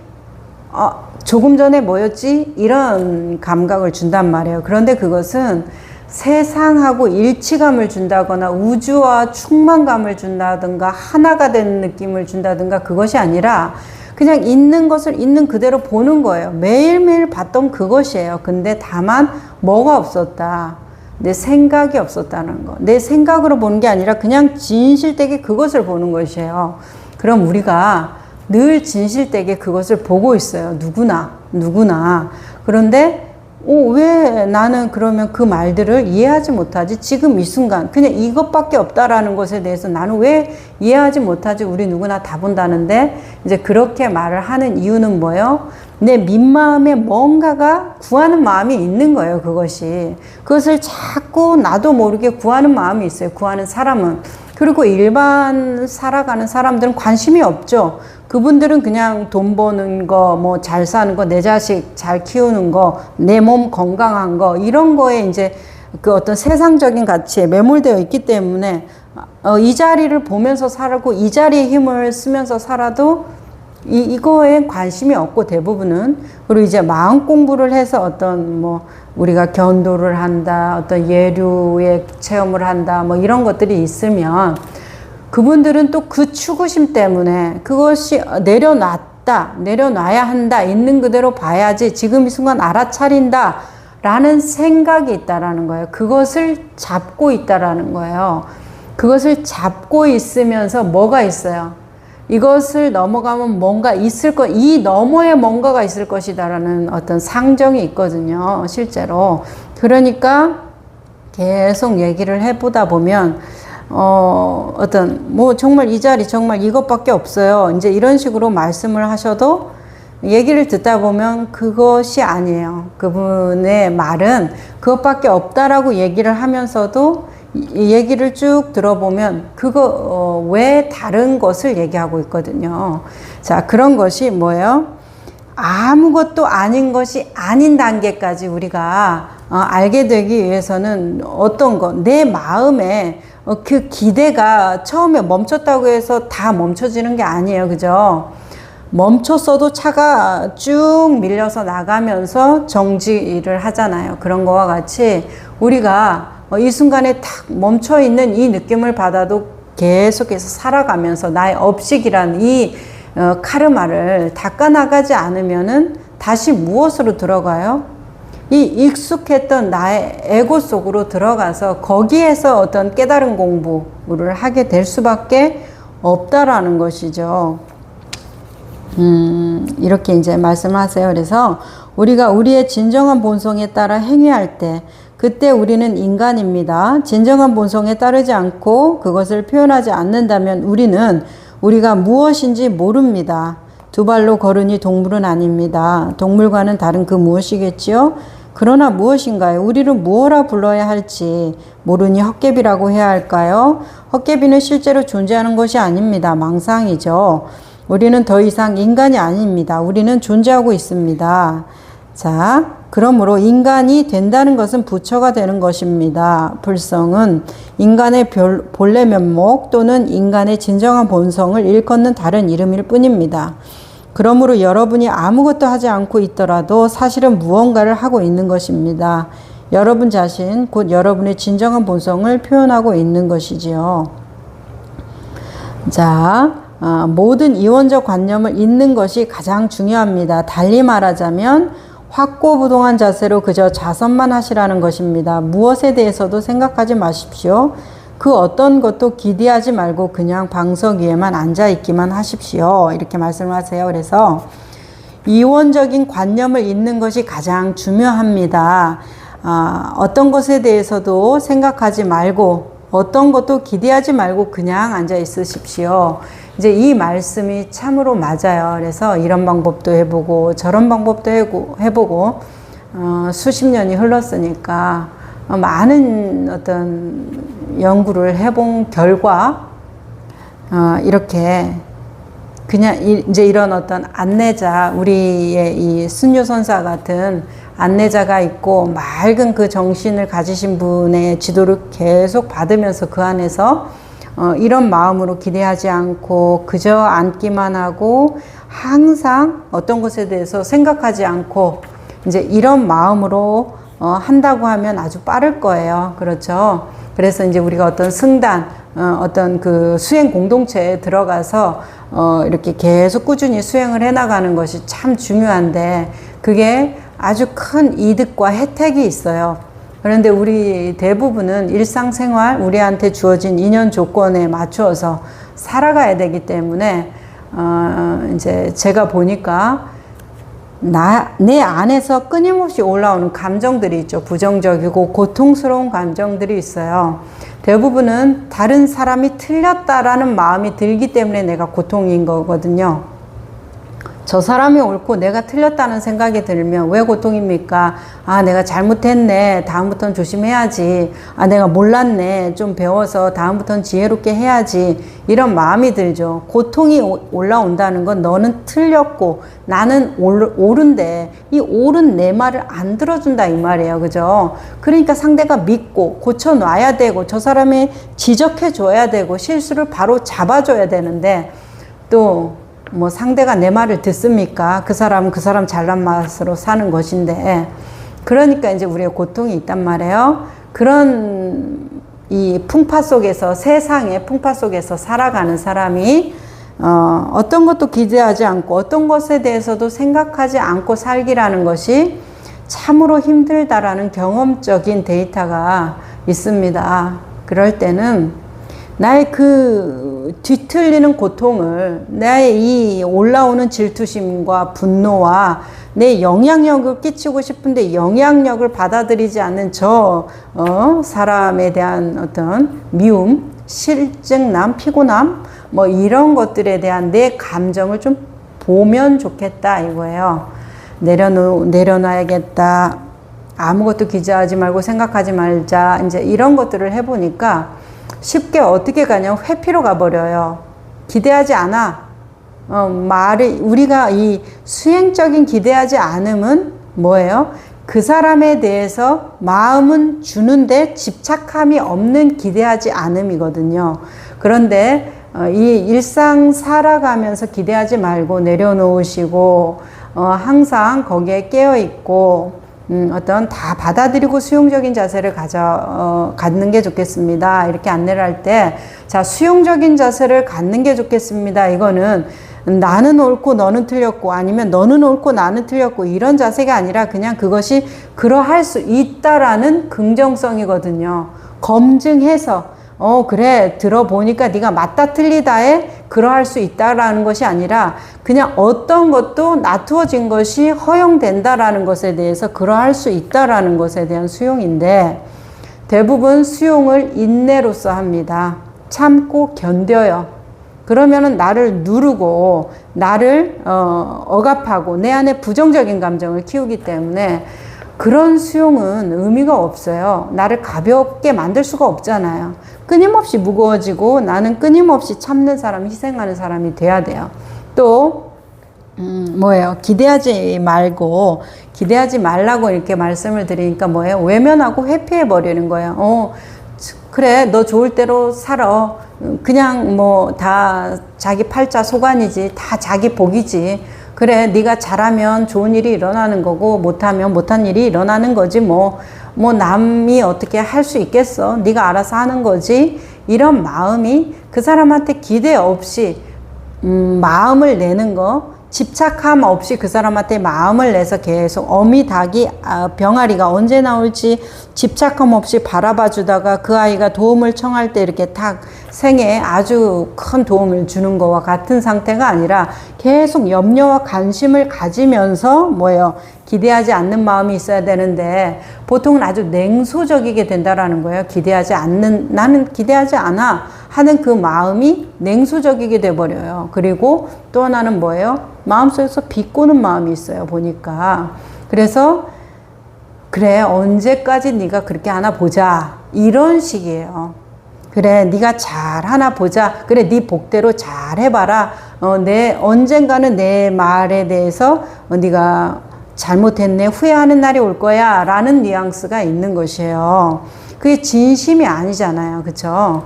조금 전에 뭐였지? 이런 감각을 준단 말이에요. 그런데 그것은 세상하고 일치감을 준다거나 우주와 충만감을 준다든가 하나가 된 느낌을 준다든가 그것이 아니라 그냥 있는 것을 있는 그대로 보는 거예요. 매일매일 봤던 그것이에요. 근데 다만 뭐가 없었다. 내 생각이 없었다는 거. 내 생각으로 보는 게 아니라 그냥 진실되게 그것을 보는 것이에요. 그럼 우리가 늘 진실되게 그것을 보고 있어요. 누구나. 그런데 왜 나는 그러면 그 말들을 이해하지 못하지? 지금 이 순간 그냥 이것밖에 없다라는 것에 대해서 나는 왜 이해하지 못하지? 우리 누구나 다 본다는데 이제 그렇게 말을 하는 이유는 뭐예요? 내 민마음에 뭔가가 구하는 마음이 있는 거예요. 그것을 자꾸 나도 모르게 구하는 마음이 있어요. 구하는 사람은. 그리고 일반 살아가는 사람들은 관심이 없죠. 그분들은 그냥 돈 버는 거, 뭐 잘 사는 거, 내 자식 잘 키우는 거, 내 몸 건강한 거, 이런 거에 이제 그 어떤 세상적인 가치에 매몰되어 있기 때문에 이 자리를 보면서 살고 이 자리에 힘을 쓰면서 살아도 이거에 관심이 없고 대부분은. 그리고 이제 마음 공부를 해서 어떤 우리가 견도를 한다, 어떤 예류의 체험을 한다, 이런 것들이 있으면 그분들은 또 그 추구심 때문에 그것이 내려놔야 한다, 있는 그대로 봐야지, 지금 이 순간 알아차린다 라는 생각이 있다라는 거예요. 그것을 잡고 있다라는 거예요. 그것을 잡고 있으면서 뭐가 있어요? 이것을 넘어가면 뭔가 있을 것, 이 너머에 뭔가가 있을 것이다라는 어떤 상정이 있거든요. 실제로. 그러니까 계속 얘기를 해보다 보면 뭐 정말 이 자리 정말 이것밖에 없어요. 이제 이런 식으로 말씀을 하셔도 얘기를 듣다 보면 그것이 아니에요. 그분의 말은 그것밖에 없다라고 얘기를 하면서도 이 얘기를 쭉 들어보면 그거 왜 다른 것을 얘기하고 있거든요. 자, 그런 것이 뭐예요? 아무것도 아닌 것이 아닌 단계까지 우리가 알게 되기 위해서는 어떤 것, 내 마음에 그 기대가 처음에 멈췄다고 해서 다 멈춰지는 게 아니에요. 그죠? 멈췄어도 차가 쭉 밀려서 나가면서 정지를 하잖아요. 그런 거와 같이 우리가 이 순간에 탁 멈춰있는 이 느낌을 받아도 계속해서 살아가면서 나의 업식이란 이 카르마를 닦아나가지 않으면은 다시 무엇으로 들어가요? 이 익숙했던 나의 에고 속으로 들어가서 거기에서 어떤 깨달은 공부를 하게 될 수밖에 없다라는 것이죠. 이렇게 이제 말씀하세요. 그래서 우리가 우리의 진정한 본성에 따라 행위할 때 그때 우리는 인간입니다. 진정한 본성에 따르지 않고 그것을 표현하지 않는다면 우리는 우리가 무엇인지 모릅니다. 두 발로 걸으니 동물은 아닙니다. 동물과는 다른 그 무엇이겠지요? 그러나 무엇인가요? 우리를 무엇라 불러야 할지 모르니 헛개비라고 해야 할까요? 헛개비는 실제로 존재하는 것이 아닙니다. 망상이죠. 우리는 더 이상 인간이 아닙니다. 우리는 존재하고 있습니다. 자, 그러므로 인간이 된다는 것은 부처가 되는 것입니다. 불성은 인간의 본래 면목 또는 인간의 진정한 본성을 일컫는 다른 이름일 뿐입니다. 그러므로 여러분이 아무것도 하지 않고 있더라도 사실은 무언가를 하고 있는 것입니다. 여러분 자신, 곧 여러분의 진정한 본성을 표현하고 있는 것이지요. 자, 모든 이원적 관념을 잊는 것이 가장 중요합니다. 달리 말하자면 확고부동한 자세로 그저 자선만 하시라는 것입니다. 무엇에 대해서도 생각하지 마십시오. 그 어떤 것도 기대하지 말고 그냥 방석 위에만 앉아있기만 하십시오. 이렇게 말씀을 하세요. 그래서 이원적인 관념을 잊는 것이 가장 중요합니다. 어떤 것에 대해서도 생각하지 말고 어떤 것도 기대하지 말고 그냥 앉아 있으십시오. 이제 이 말씀이 참으로 맞아요. 그래서 이런 방법도 해보고 저런 방법도 해보고 수십 년이 흘렀으니까 많은 어떤 연구를 해본 결과 이렇게 그냥 이제 이런 어떤 안내자, 우리의 이 순교선사 같은 안내자가 있고 맑은 그 정신을 가지신 분의 지도를 계속 받으면서 그 안에서 이런 마음으로 기대하지 않고 그저 앉기만 하고 항상 어떤 것에 대해서 생각하지 않고 이제 이런 마음으로 한다고 하면 아주 빠를 거예요. 그렇죠? 그래서 이제 우리가 어떤 승단, 어떤 그 수행 공동체에 들어가서 이렇게 계속 꾸준히 수행을 해나가는 것이 참 중요한데 그게 아주 큰 이득과 혜택이 있어요. 그런데 우리 대부분은 일상생활, 우리한테 주어진 인연 조건에 맞추어서 살아가야 되기 때문에 이제 제가 보니까 내 안에서 끊임없이 올라오는 감정들이 있죠. 부정적이고 고통스러운 감정들이 있어요. 대부분은 다른 사람이 틀렸다라는 마음이 들기 때문에 내가 고통인 거거든요. 저 사람이 옳고 내가 틀렸다는 생각이 들면 왜 고통입니까? 아, 내가 잘못했네. 다음부터는 조심해야지. 아, 내가 몰랐네. 좀 배워서 다음부터는 지혜롭게 해야지. 이런 마음이 들죠. 고통이 올라온다는 건 너는 틀렸고 나는 옳은데 이 옳은 내 말을 안 들어준다 이 말이에요. 그죠? 그러니까 상대가 믿고 고쳐놔야 되고 저 사람이 지적해줘야 되고 실수를 바로 잡아줘야 되는데 또 뭐 상대가 내 말을 듣습니까? 그 사람은 그 사람 잘난 맛으로 사는 것인데 그러니까 이제 우리의 고통이 있단 말이에요. 그런 이 풍파 속에서 세상의 풍파 속에서 살아가는 사람이 어떤 것도 기대하지 않고 어떤 것에 대해서도 생각하지 않고 살기라는 것이 참으로 힘들다라는 경험적인 데이터가 있습니다. 그럴 때는 나의 그 뒤틀리는 고통을, 나의 이 올라오는 질투심과 분노와 내 영향력을 끼치고 싶은데 영향력을 받아들이지 않는 사람에 대한 어떤 미움, 실증남, 피곤함, 뭐 이런 것들에 대한 내 감정을 좀 보면 좋겠다 이거예요. 내려놔야겠다. 아무것도 기대하지 말고 생각하지 말자. 이제 이런 것들을 해보니까 쉽게 어떻게 가냐면 회피로 가버려요. 기대하지 않아. 우리가 이 수행적인 기대하지 않음은 뭐예요? 그 사람에 대해서 마음은 주는데 집착함이 없는 기대하지 않음이거든요. 그런데 이 일상 살아가면서 기대하지 말고 내려놓으시고 항상 거기에 깨어 있고 어떤 다 받아들이고 수용적인 자세를 갖는 게 좋겠습니다. 이렇게 안내를 할 때, 자, 수용적인 자세를 갖는 게 좋겠습니다. 이거는 나는 옳고 너는 틀렸고 아니면 너는 옳고 나는 틀렸고 이런 자세가 아니라 그냥 그것이 그러할 수 있다라는 긍정성이거든요. 검증해서 그래 들어보니까 네가 맞다 틀리다에 그러할 수 있다라는 것이 아니라 그냥 어떤 것도 놔두어진 것이 허용된다라는 것에 대해서 그러할 수 있다라는 것에 대한 수용인데, 대부분 수용을 인내로서 합니다. 참고 견뎌요. 그러면은 나를 누르고 나를 억압하고 내 안에 부정적인 감정을 키우기 때문에 그런 수용은 의미가 없어요. 나를 가볍게 만들 수가 없잖아요. 끊임없이 무거워지고 나는 끊임없이 참는 사람, 희생하는 사람이 돼야 돼요. 또 뭐예요? 기대하지 말라고 이렇게 말씀을 드리니까 뭐예요? 외면하고 회피해 버리는 거예요. 그래, 너 좋을 대로 살아. 그냥 뭐 다 자기 팔자 소관이지, 다 자기 복이지. 그래, 네가 잘하면 좋은 일이 일어나는 거고 못하면 못한 일이 일어나는 거지. 뭐 남이 어떻게 할 수 있겠어. 네가 알아서 하는 거지. 이런 마음이 그 사람한테 기대 없이 마음을 내는 거, 집착함 없이 그 사람한테 마음을 내서 계속 어미 닭이 병아리가 언제 나올지 집착함 없이 바라봐 주다가 그 아이가 도움을 청할 때 이렇게 탁 생에 아주 큰 도움을 주는 거와 같은 상태가 아니라 계속 염려와 관심을 가지면서 뭐예요? 기대하지 않는 마음이 있어야 되는데 보통은 아주 냉소적이게 된다라는 거예요. 나는 기대하지 않아 하는 그 마음이 냉소적이게 돼버려요. 그리고 또 하나는 뭐예요? 마음속에서 비꼬는 마음이 있어요. 보니까. 그래서 그래, 언제까지 네가 그렇게 하나 보자. 이런 식이에요. 그래, 네가 잘 하나 보자. 그래, 네 복대로 잘 해봐라. 언젠가는 내 말에 대해서 네가 잘못했네, 후회하는 날이 올 거야 라는 뉘앙스가 있는 것이에요. 그게 진심이 아니잖아요. 그쵸?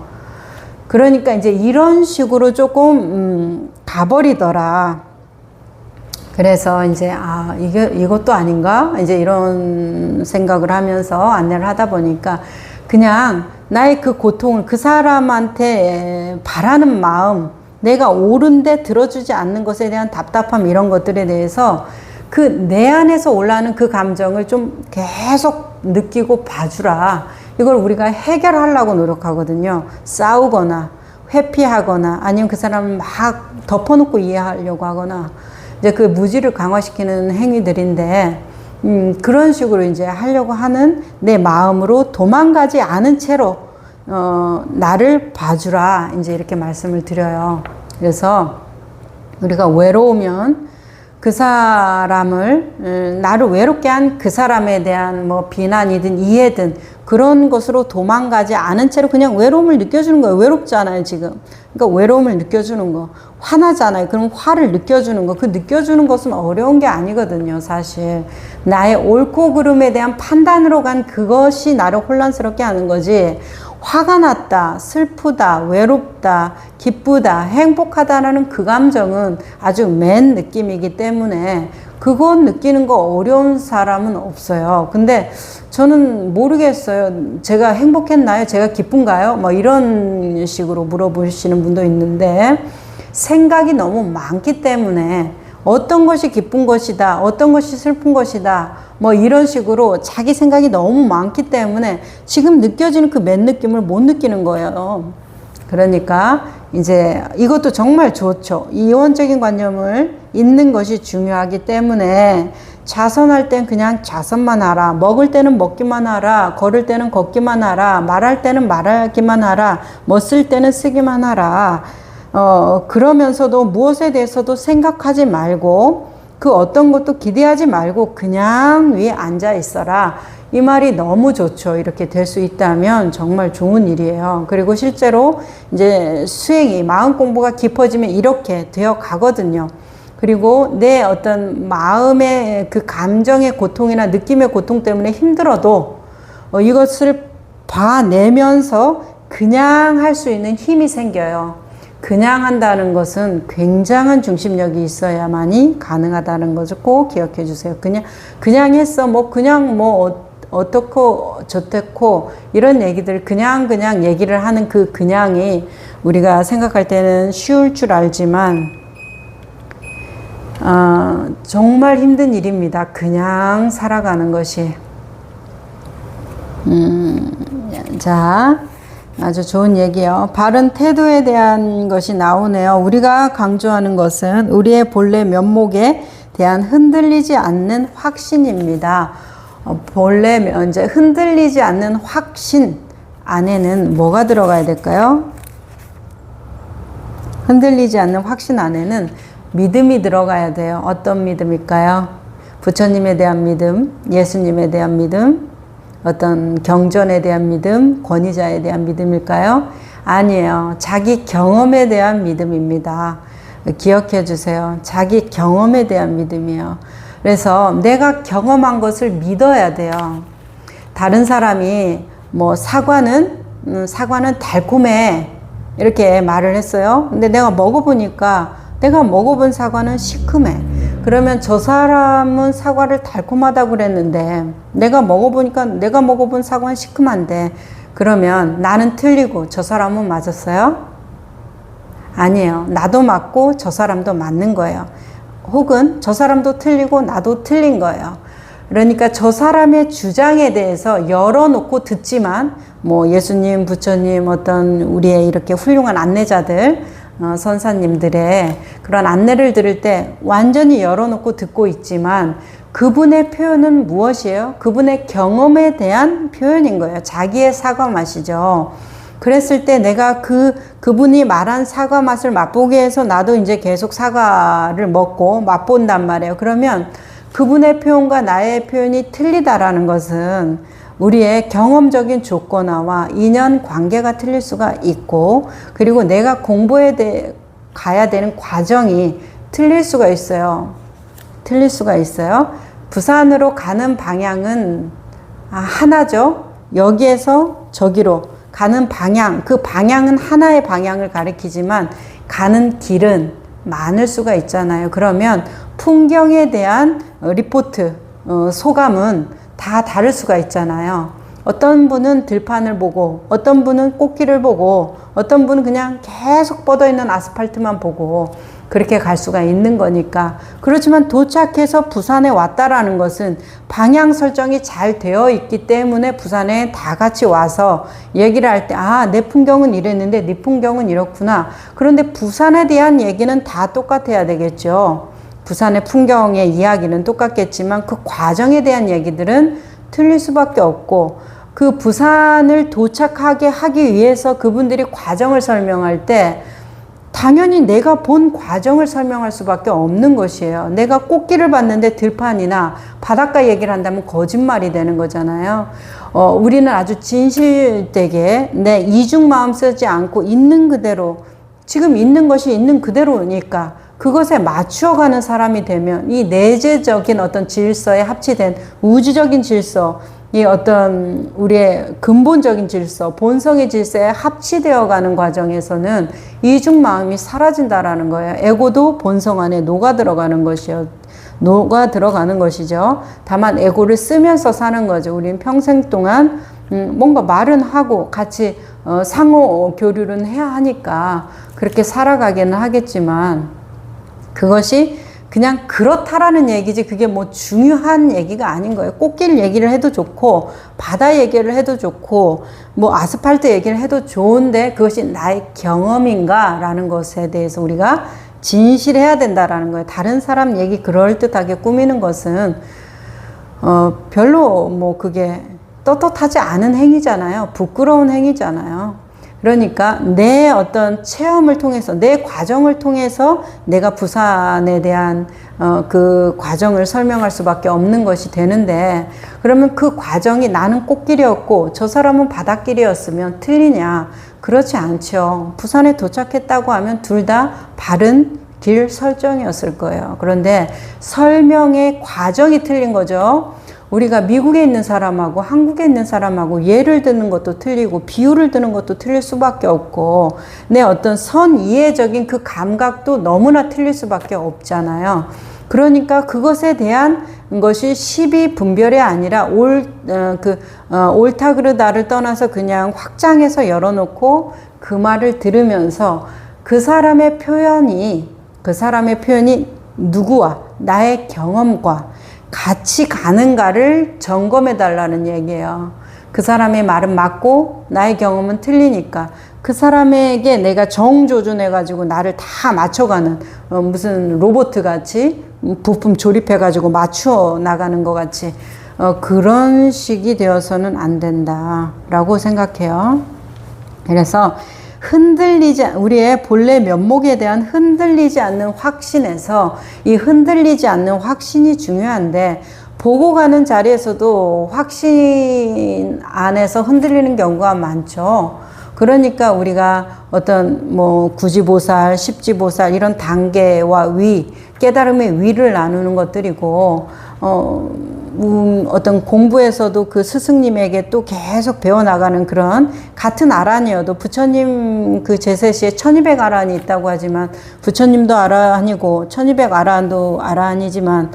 그러니까 이제 이런 식으로 조금 가버리더라. 그래서 이제 이것도 아닌가? 이제 이런 생각을 하면서 안내를 하다 보니까 그냥 나의 그 고통을 그 사람한테 바라는 마음, 내가 옳은데 들어주지 않는 것에 대한 답답함, 이런 것들에 대해서 그 내 안에서 올라오는 그 감정을 좀 계속 느끼고 봐주라. 이걸 우리가 해결하려고 노력하거든요. 싸우거나 회피하거나 아니면 그 사람을 막 덮어놓고 이해하려고 하거나 이제 그 무지를 강화시키는 행위들인데 그런 식으로 이제 하려고 하는 내 마음으로 도망가지 않은 채로 나를 봐주라 이제 이렇게 말씀을 드려요. 그래서 우리가 외로우면 그 사람을 나를 외롭게 한 그 사람에 대한 뭐 비난이든 이해든 그런 것으로 도망가지 않은 채로 그냥 외로움을 느껴주는 거예요. 외롭잖아요 지금. 그러니까 외로움을 느껴주는 거. 화나잖아요. 그럼 화를 느껴주는 거. 그 느껴주는 것은 어려운 게 아니거든요 사실. 나의 옳고 그름에 대한 판단으로 간 그것이 나를 혼란스럽게 하는 거지. 화가 났다, 슬프다, 외롭다, 기쁘다, 행복하다라는 그 감정은 아주 맨 느낌이기 때문에 그건 느끼는 거 어려운 사람은 없어요. 근데 저는 모르겠어요. 제가 행복했나요? 제가 기쁜가요? 뭐 이런 식으로 물어보시는 분도 있는데 생각이 너무 많기 때문에 어떤 것이 기쁜 것이다, 어떤 것이 슬픈 것이다, 뭐 이런 식으로 자기 생각이 너무 많기 때문에 지금 느껴지는 그 맨 느낌을 못 느끼는 거예요. 그러니까 이제 이것도 정말 좋죠. 이원적인 관념을 있는 것이 중요하기 때문에 자선할 땐 그냥 자선만 하라. 먹을 때는 먹기만 하라. 걸을 때는 걷기만 하라. 말할 때는 말하기만 하라. 뭐 쓸 때는 쓰기만 하라. 그러면서도 무엇에 대해서도 생각하지 말고 그 어떤 것도 기대하지 말고 그냥 위에 앉아 있어라. 이 말이 너무 좋죠. 이렇게 될 수 있다면 정말 좋은 일이에요. 그리고 실제로 이제 수행이 마음 공부가 깊어지면 이렇게 되어 가거든요. 그리고 내 어떤 마음의 그 감정의 고통이나 느낌의 고통 때문에 힘들어도 이것을 봐내면서 그냥 할 수 있는 힘이 생겨요. 그냥 한다는 것은 굉장한 중심력이 있어야만이 가능하다는 것을 꼭 기억해 주세요. 그냥 했어. 그냥 어떻고 저떻고 이런 얘기들 그냥 얘기를 하는 그 그냥이 우리가 생각할 때는 쉬울 줄 알지만 정말 힘든 일입니다. 그냥 살아가는 것이. 자, 아주 좋은 얘기요. 바른 태도에 대한 것이 나오네요. 우리가 강조하는 것은 우리의 본래 면목에 대한 흔들리지 않는 확신입니다. 본래 이제 흔들리지 않는 확신 안에는 뭐가 들어가야 될까요? 흔들리지 않는 확신 안에는 믿음이 들어가야 돼요. 어떤 믿음일까요? 부처님에 대한 믿음, 예수님에 대한 믿음, 어떤 경전에 대한 믿음, 권위자에 대한 믿음일까요? 아니에요. 자기 경험에 대한 믿음입니다. 기억해 주세요. 자기 경험에 대한 믿음이에요. 그래서 내가 경험한 것을 믿어야 돼요. 다른 사람이 사과는 달콤해 이렇게 말을 했어요. 근데 내가 먹어보니까 내가 먹어본 사과는 시큼해. 그러면 저 사람은 사과를 달콤하다고 그랬는데 내가 먹어보니까 내가 먹어본 사과는 시큼한데 그러면 나는 틀리고 저 사람은 맞았어요? 아니에요. 나도 맞고 저 사람도 맞는 거예요. 혹은 저 사람도 틀리고 나도 틀린 거예요. 그러니까 저 사람의 주장에 대해서 열어놓고 듣지만 예수님, 부처님, 어떤 우리의 이렇게 훌륭한 안내자들, 선사님들의 그런 안내를 들을 때 완전히 열어놓고 듣고 있지만 그분의 표현은 무엇이에요? 그분의 경험에 대한 표현인 거예요. 자기의 사과 맛이죠. 그랬을 때 내가 그분이 말한 사과 맛을 맛보게 해서 나도 이제 계속 사과를 먹고 맛본단 말이에요. 그러면 그분의 표현과 나의 표현이 틀리다라는 것은 우리의 경험적인 조건화와 인연 관계가 틀릴 수가 있고 그리고 내가 공부에 가야 되는 과정이 틀릴 수가 있어요. 틀릴 수가 있어요. 부산으로 가는 방향은 하나죠. 여기에서 저기로 가는 방향, 그 방향은 하나의 방향을 가리키지만 가는 길은 많을 수가 있잖아요. 그러면 풍경에 대한 리포트, 소감은 다 다를 수가 있잖아요. 어떤 분은 들판을 보고 어떤 분은 꽃길을 보고 어떤 분은 그냥 계속 뻗어있는 아스팔트만 보고 그렇게 갈 수가 있는 거니까. 그렇지만 도착해서 부산에 왔다라는 것은 방향 설정이 잘 되어 있기 때문에 부산에 다 같이 와서 얘기를 할 때 내 풍경은 이랬는데 네 풍경은 이렇구나. 그런데 부산에 대한 얘기는 다 똑같아야 되겠죠. 부산의 풍경의 이야기는 똑같겠지만 그 과정에 대한 얘기들은 틀릴 수밖에 없고 그 부산을 도착하게 하기 위해서 그분들이 과정을 설명할 때 당연히 내가 본 과정을 설명할 수밖에 없는 것이에요. 내가 꽃길을 봤는데 들판이나 바닷가 얘기를 한다면 거짓말이 되는 거잖아요. 우리는 아주 진실되게 내 이중 마음 쓰지 않고 있는 그대로 지금 있는 것이 있는 그대로니까 그것에 맞추어가는 사람이 되면 이 내재적인 어떤 질서에 합치된 우주적인 질서, 이 어떤 우리의 근본적인 질서, 본성의 질서에 합치되어 가는 과정에서는 이중 마음이 사라진다라는 거예요. 에고도 본성 안에 녹아 들어가는 것이요. 녹아 들어가는 것이죠. 다만 에고를 쓰면서 사는 거죠. 우리는 평생 동안 뭔가 말은 하고 같이 상호 교류는 해야 하니까 그렇게 살아가기는 하겠지만 그것이 그냥 그렇다라는 얘기지 그게 뭐 중요한 얘기가 아닌 거예요. 꽃길 얘기를 해도 좋고 바다 얘기를 해도 좋고 뭐 아스팔트 얘기를 해도 좋은데 그것이 나의 경험인가 라는 것에 대해서 우리가 진실해야 된다라는 거예요. 다른 사람 얘기 그럴듯하게 꾸미는 것은 별로 뭐 그게 떳떳하지 않은 행위잖아요. 부끄러운 행위잖아요. 그러니까 내 어떤 체험을 통해서 내 과정을 통해서 내가 부산에 대한 그 과정을 설명할 수밖에 없는 것이 되는데 그러면 그 과정이 나는 꽃길이었고 저 사람은 바닷길이었으면 틀리냐? 그렇지 않죠. 부산에 도착했다고 하면 둘 다 바른 길 설정이었을 거예요. 그런데 설명의 과정이 틀린 거죠. 우리가 미국에 있는 사람하고 한국에 있는 사람하고 예를 드는 것도 틀리고 비유를 드는 것도 틀릴 수밖에 없고 내 어떤 선이해적인 그 감각도 너무나 틀릴 수밖에 없잖아요. 그러니까 그것에 대한 것이 시비 분별이 아니라 옳다 그르다를 떠나서 그냥 확장해서 열어놓고 그 말을 들으면서 그 사람의 표현이 누구와 나의 경험과 같이 가는가를 점검해 달라는 얘기예요. 그 사람의 말은 맞고 나의 경험은 틀리니까 그 사람에게 내가 정조준해 가지고 나를 다 맞춰가는 무슨 로봇 같이 부품 조립해 가지고 맞추어 나가는 것 같이 그런 식이 되어서는 안 된다라고 생각해요. 그래서 우리의 본래 면목에 대한 흔들리지 않는 확신에서 이 흔들리지 않는 확신이 중요한데 보고 가는 자리에서도 확신 안에서 흔들리는 경우가 많죠. 그러니까 우리가 어떤 뭐 구지보살, 십지보살 이런 단계와 깨달음의 위를 나누는 것들이고 어떤 공부에서도 그 스승님에게 또 계속 배워나가는 그런 같은 아란이어도 부처님 그 제세시에 1200 아란이 있다고 하지만 부처님도 아란이고 1200 아란도 아란이지만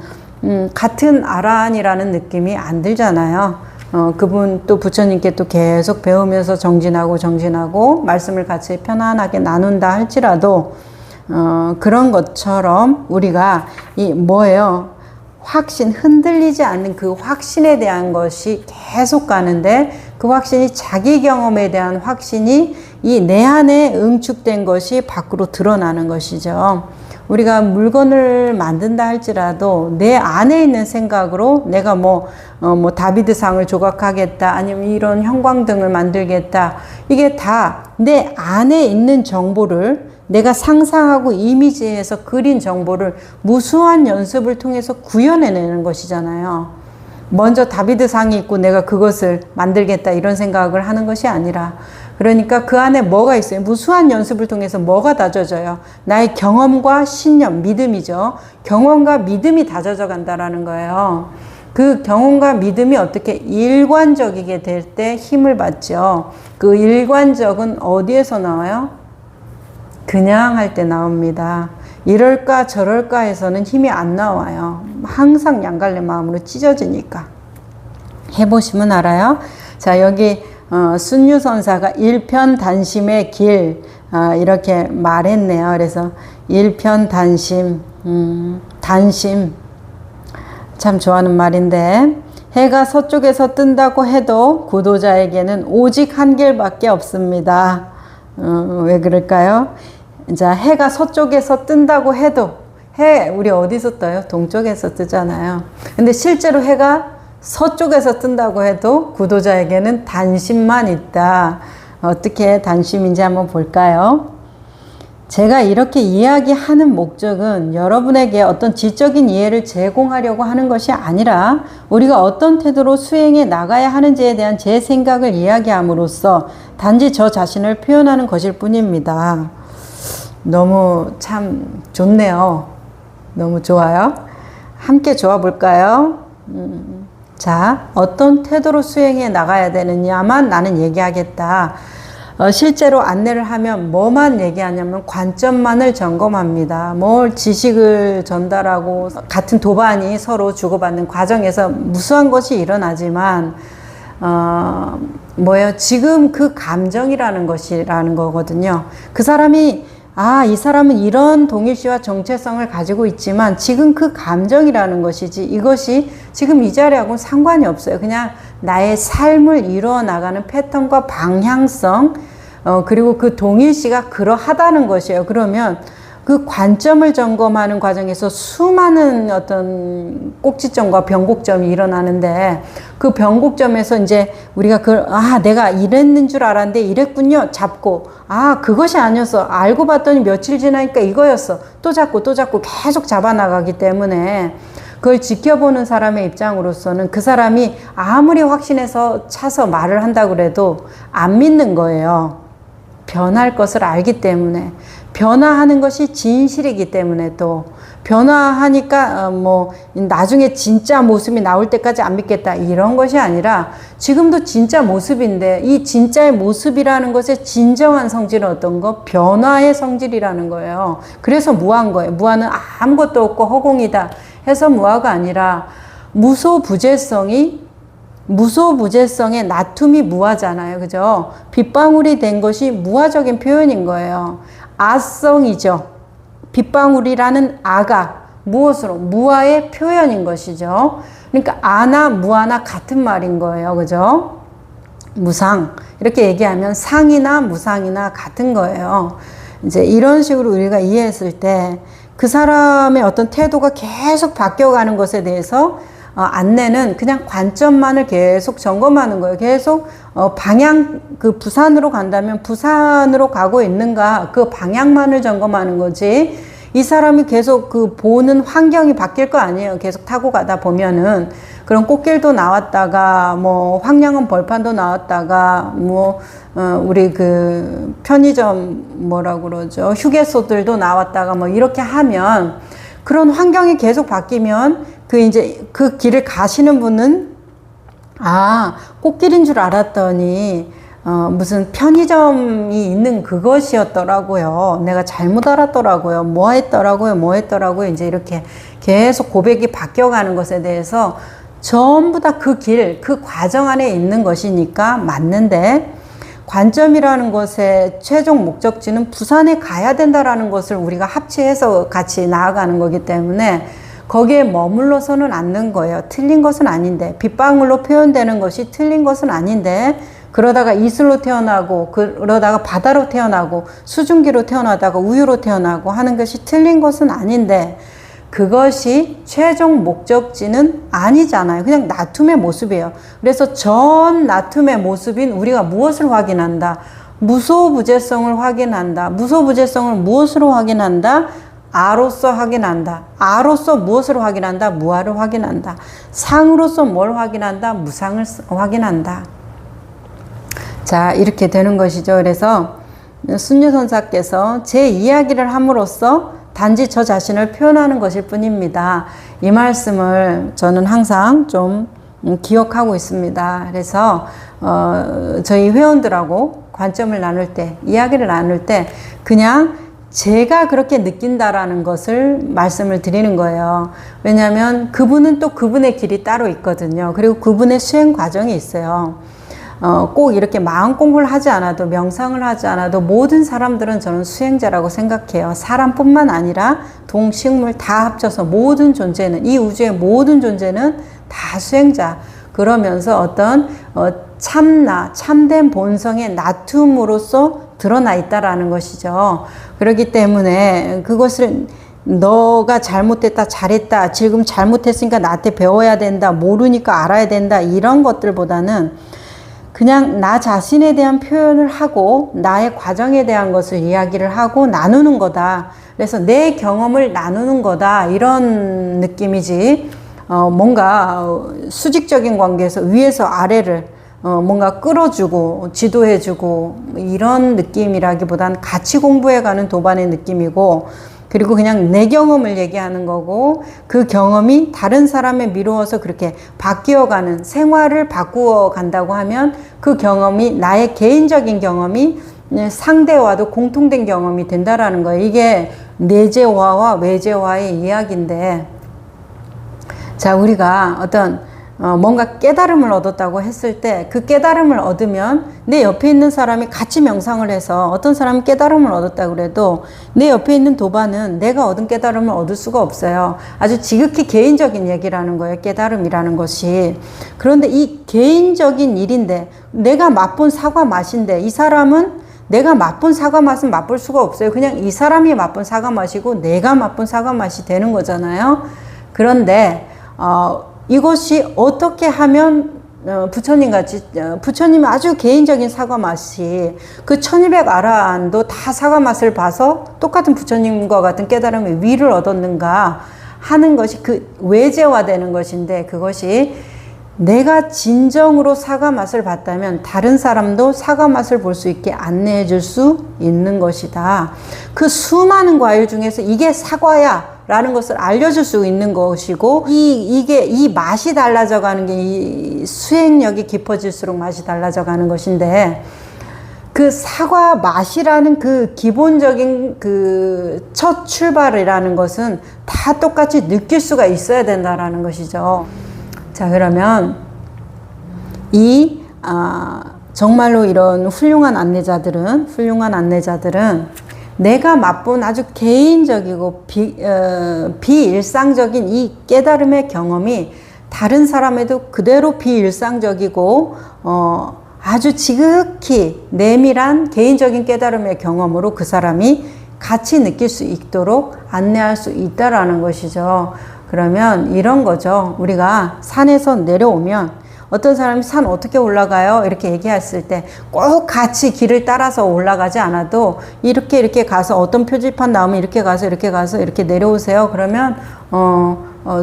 같은 아란이라는 느낌이 안 들잖아요. 그분 또 부처님께 또 계속 배우면서 정진하고 말씀을 같이 편안하게 나눈다 할지라도 그런 것처럼 우리가 뭐예요? 흔들리지 않는 그 확신에 대한 것이 계속 가는데 그 확신이 자기 경험에 대한 확신이 이 내 안에 응축된 것이 밖으로 드러나는 것이죠. 우리가 물건을 만든다 할지라도 내 안에 있는 생각으로 내가 뭐 다비드상을 조각하겠다 아니면 이런 형광등을 만들겠다 이게 다 내 안에 있는 정보를 내가 상상하고 이미지해서 그린 정보를 무수한 연습을 통해서 구현해내는 것이잖아요. 먼저 다비드상이 있고 내가 그것을 만들겠다 이런 생각을 하는 것이 아니라 그러니까 그 안에 뭐가 있어요? 무수한 연습을 통해서 뭐가 다져져요? 나의 경험과 신념, 믿음이죠. 경험과 믿음이 다져져 간다라는 거예요. 그 경험과 믿음이 어떻게 일관적이게 될 때 힘을 받죠. 그 일관적은 어디에서 나와요? 그냥 할 때 나옵니다. 이럴까 저럴까 해서는 힘이 안 나와요. 항상 양갈래 마음으로 찢어지니까. 해보시면 알아요. 자, 여기 순유선사가 일편단심의 길 이렇게 말했네요. 그래서 일편단심, 단심 참 좋아하는 말인데 해가 서쪽에서 뜬다고 해도 구도자에게는 오직 한 길밖에 없습니다. 왜 그럴까요? 자, 해가 서쪽에서 뜬다고 해도 우리 어디서 떠요? 동쪽에서 뜨잖아요. 근데 실제로 해가 서쪽에서 뜬다고 해도 구도자에게는 단심만 있다. 어떻게 단심인지 한번 볼까요? 제가 이렇게 이야기하는 목적은 여러분에게 어떤 지적인 이해를 제공하려고 하는 것이 아니라 우리가 어떤 태도로 수행해 나가야 하는지에 대한 제 생각을 이야기함으로써 단지 저 자신을 표현하는 것일 뿐입니다. 너무 참 좋네요. 너무 좋아요. 함께 좋아 볼까요? 자, 어떤 태도로 수행해 나가야 되느냐만 나는 얘기하겠다. 실제로 안내를 하면 뭐만 얘기하냐면 관점만을 점검합니다. 뭘 지식을 전달하고 같은 도반이 서로 주고받는 과정에서 무수한 것이 일어나지만 뭐예요? 지금 그 감정이라는 것이라는 거거든요. 그 사람이 아, 이 사람은 이런 동일시와 정체성을 가지고 있지만 지금 그 감정이라는 것이지 이것이 지금 이 자리하고는 상관이 없어요. 그냥 나의 삶을 이루어 나가는 패턴과 방향성, 그리고 그 동일시가 그러하다는 것이에요. 그러면 그 관점을 점검하는 과정에서 수많은 어떤 꼭지점과 변곡점이 일어나는데 그 변곡점에서 이제 우리가 내가 이랬는 줄 알았는데 이랬군요. 잡고, 그것이 아니었어. 알고 봤더니 며칠 지나니까 이거였어. 또 잡고 계속 잡아나가기 때문에 그걸 지켜보는 사람의 입장으로서는 그 사람이 아무리 확신해서 차서 말을 한다고 그래도 안 믿는 거예요. 변할 것을 알기 때문에. 변화하는 것이 진실이기 때문에 또 변화하니까 나중에 진짜 모습이 나올 때까지 안 믿겠다 이런 것이 아니라 지금도 진짜 모습인데 이 진짜의 모습이라는 것의 진정한 성질은 어떤 거? 변화의 성질이라는 거예요. 그래서 무한 거예요. 무한은 아무것도 없고 허공이다 해서 무화가 아니라 무소부재성의 나툼이 무화잖아요. 그죠? 빗방울이 된 것이 무화적인 표현인 거예요. 아성이죠. 빗방울이라는 아가 무엇으로? 무아의 표현인 것이죠. 그러니까 아나 무아나 같은 말인 거예요. 그죠? 무상. 이렇게 얘기하면 상이나 무상이나 같은 거예요. 이제 이런 식으로 우리가 이해했을 때 그 사람의 어떤 태도가 계속 바뀌어가는 것에 대해서 안내는 그냥 관점만을 계속 점검하는 거예요. 계속 방향, 부산으로 간다면 부산으로 가고 있는가 그 방향만을 점검하는 거지. 이 사람이 계속 보는 환경이 바뀔 거 아니에요. 계속 타고 가다 보면은 그런 꽃길도 나왔다가 황량한 벌판도 나왔다가 우리 편의점 뭐라고 그러죠? 휴게소들도 나왔다가 이렇게 하면 그런 환경이 계속 바뀌면 이제 그 길을 가시는 분은 꽃길인 줄 알았더니 무슨 편의점이 있는 그것이었더라고요. 내가 잘못 알았더라고요. 뭐 했더라고요. 이제 이렇게 계속 고백이 바뀌어가는 것에 대해서 전부 다 그 과정 안에 있는 것이니까 맞는데 관점이라는 것의 최종 목적지는 부산에 가야 된다라는 것을 우리가 합치해서 같이 나아가는 거기 때문에 거기에 머물러서는 않는 거예요. 틀린 것은 아닌데 빗방울로 표현되는 것이 틀린 것은 아닌데 그러다가 이슬로 태어나고 그러다가 바다로 태어나고 수증기로 태어나다가 우유로 태어나고 하는 것이 틀린 것은 아닌데 그것이 최종 목적지는 아니잖아요. 그냥 나툼의 모습이에요. 그래서 전 나툼의 모습인 우리가 무엇을 확인한다? 무소부재성을 확인한다. 무소부재성을 무엇으로 확인한다? 아로서 확인한다. 아로서 무엇을 확인한다? 무아를 확인한다. 상으로서 뭘 확인한다? 무상을 확인한다. 자, 이렇게 되는 것이죠. 그래서 순례선사께서 제 이야기를 함으로써 단지 저 자신을 표현하는 것일 뿐입니다. 이 말씀을 저는 항상 좀 기억하고 있습니다. 그래서 저희 회원들하고 관점을 나눌 때, 이야기를 나눌 때 그냥 제가 그렇게 느낀다라는 것을 말씀을 드리는 거예요. 왜냐하면 그분은 또 그분의 길이 따로 있거든요. 그리고 그분의 수행 과정이 있어요. 꼭 이렇게 마음 공부를 하지 않아도 명상을 하지 않아도 모든 사람들은 저는 수행자라고 생각해요. 사람뿐만 아니라 동식물 다 합쳐서 모든 존재는 이 우주의 모든 존재는 다 수행자. 그러면서 어떤 참된 본성의 나툼으로써 드러나 있다라는 것이죠. 그렇기 때문에 그것을 너가 잘못됐다 잘했다 지금 잘못했으니까 나한테 배워야 된다 모르니까 알아야 된다 이런 것들보다는 그냥 나 자신에 대한 표현을 하고 나의 과정에 대한 것을 이야기를 하고 나누는 거다. 그래서 내 경험을 나누는 거다. 이런 느낌이지. 뭔가 수직적인 관계에서 위에서 아래를 뭔가 끌어주고 지도해주고 이런 느낌이라기보단 같이 공부해가는 도반의 느낌이고 그리고 그냥 내 경험을 얘기하는 거고 그 경험이 다른 사람에 미루어서 그렇게 바뀌어가는 생활을 바꾸어 간다고 하면 그 경험이 나의 개인적인 경험이 상대와도 공통된 경험이 된다라는 거예요. 이게 내재화와 외재화의 이야기인데 자 우리가 어떤 뭔가 깨달음을 얻었다고 했을 때 그 깨달음을 얻으면 내 옆에 있는 사람이 같이 명상을 해서 어떤 사람이 깨달음을 얻었다고 그래도 내 옆에 있는 도반은 내가 얻은 깨달음을 얻을 수가 없어요. 아주 지극히 개인적인 얘기라는 거예요. 깨달음이라는 것이. 그런데 이 개인적인 일인데 내가 맛본 사과 맛인데 이 사람은 내가 맛본 사과 맛은 맛볼 수가 없어요. 그냥 이 사람이 맛본 사과 맛이고 내가 맛본 사과 맛이 되는 거잖아요. 그런데 이것이 어떻게 하면 부처님 같이 부처님은 아주 개인적인 사과 맛이 그 1200아라한도 다 사과 맛을 봐서 똑같은 부처님과 같은 깨달음의 위를 얻었는가 하는 것이 그 외제화되는 것인데 그것이 내가 진정으로 사과 맛을 봤다면 다른 사람도 사과 맛을 볼 수 있게 안내해 줄 수 있는 것이다. 그 수많은 과일 중에서 이게 사과야 라는 것을 알려줄 수 있는 것이고 이 맛이 달라져 가는 게 이 수행력이 깊어질수록 맛이 달라져 가는 것인데 그 사과 맛이라는 그 기본적인 그 첫 출발이라는 것은 다 똑같이 느낄 수가 있어야 된다라는 것이죠. 자, 그러면 정말로 이런 훌륭한 안내자들은 내가 맛본 아주 개인적이고 비일상적인 이 깨달음의 경험이 다른 사람에도 그대로 비일상적이고 아주 지극히 내밀한 개인적인 깨달음의 경험으로 그 사람이 같이 느낄 수 있도록 안내할 수 있다라는 것이죠. 그러면 이런 거죠. 우리가 산에서 내려오면 어떤 사람이 산 어떻게 올라가요? 이렇게 얘기했을 때 꼭 같이 길을 따라서 올라가지 않아도 이렇게 가서 어떤 표지판 나오면 이렇게 가서 이렇게 내려오세요. 그러면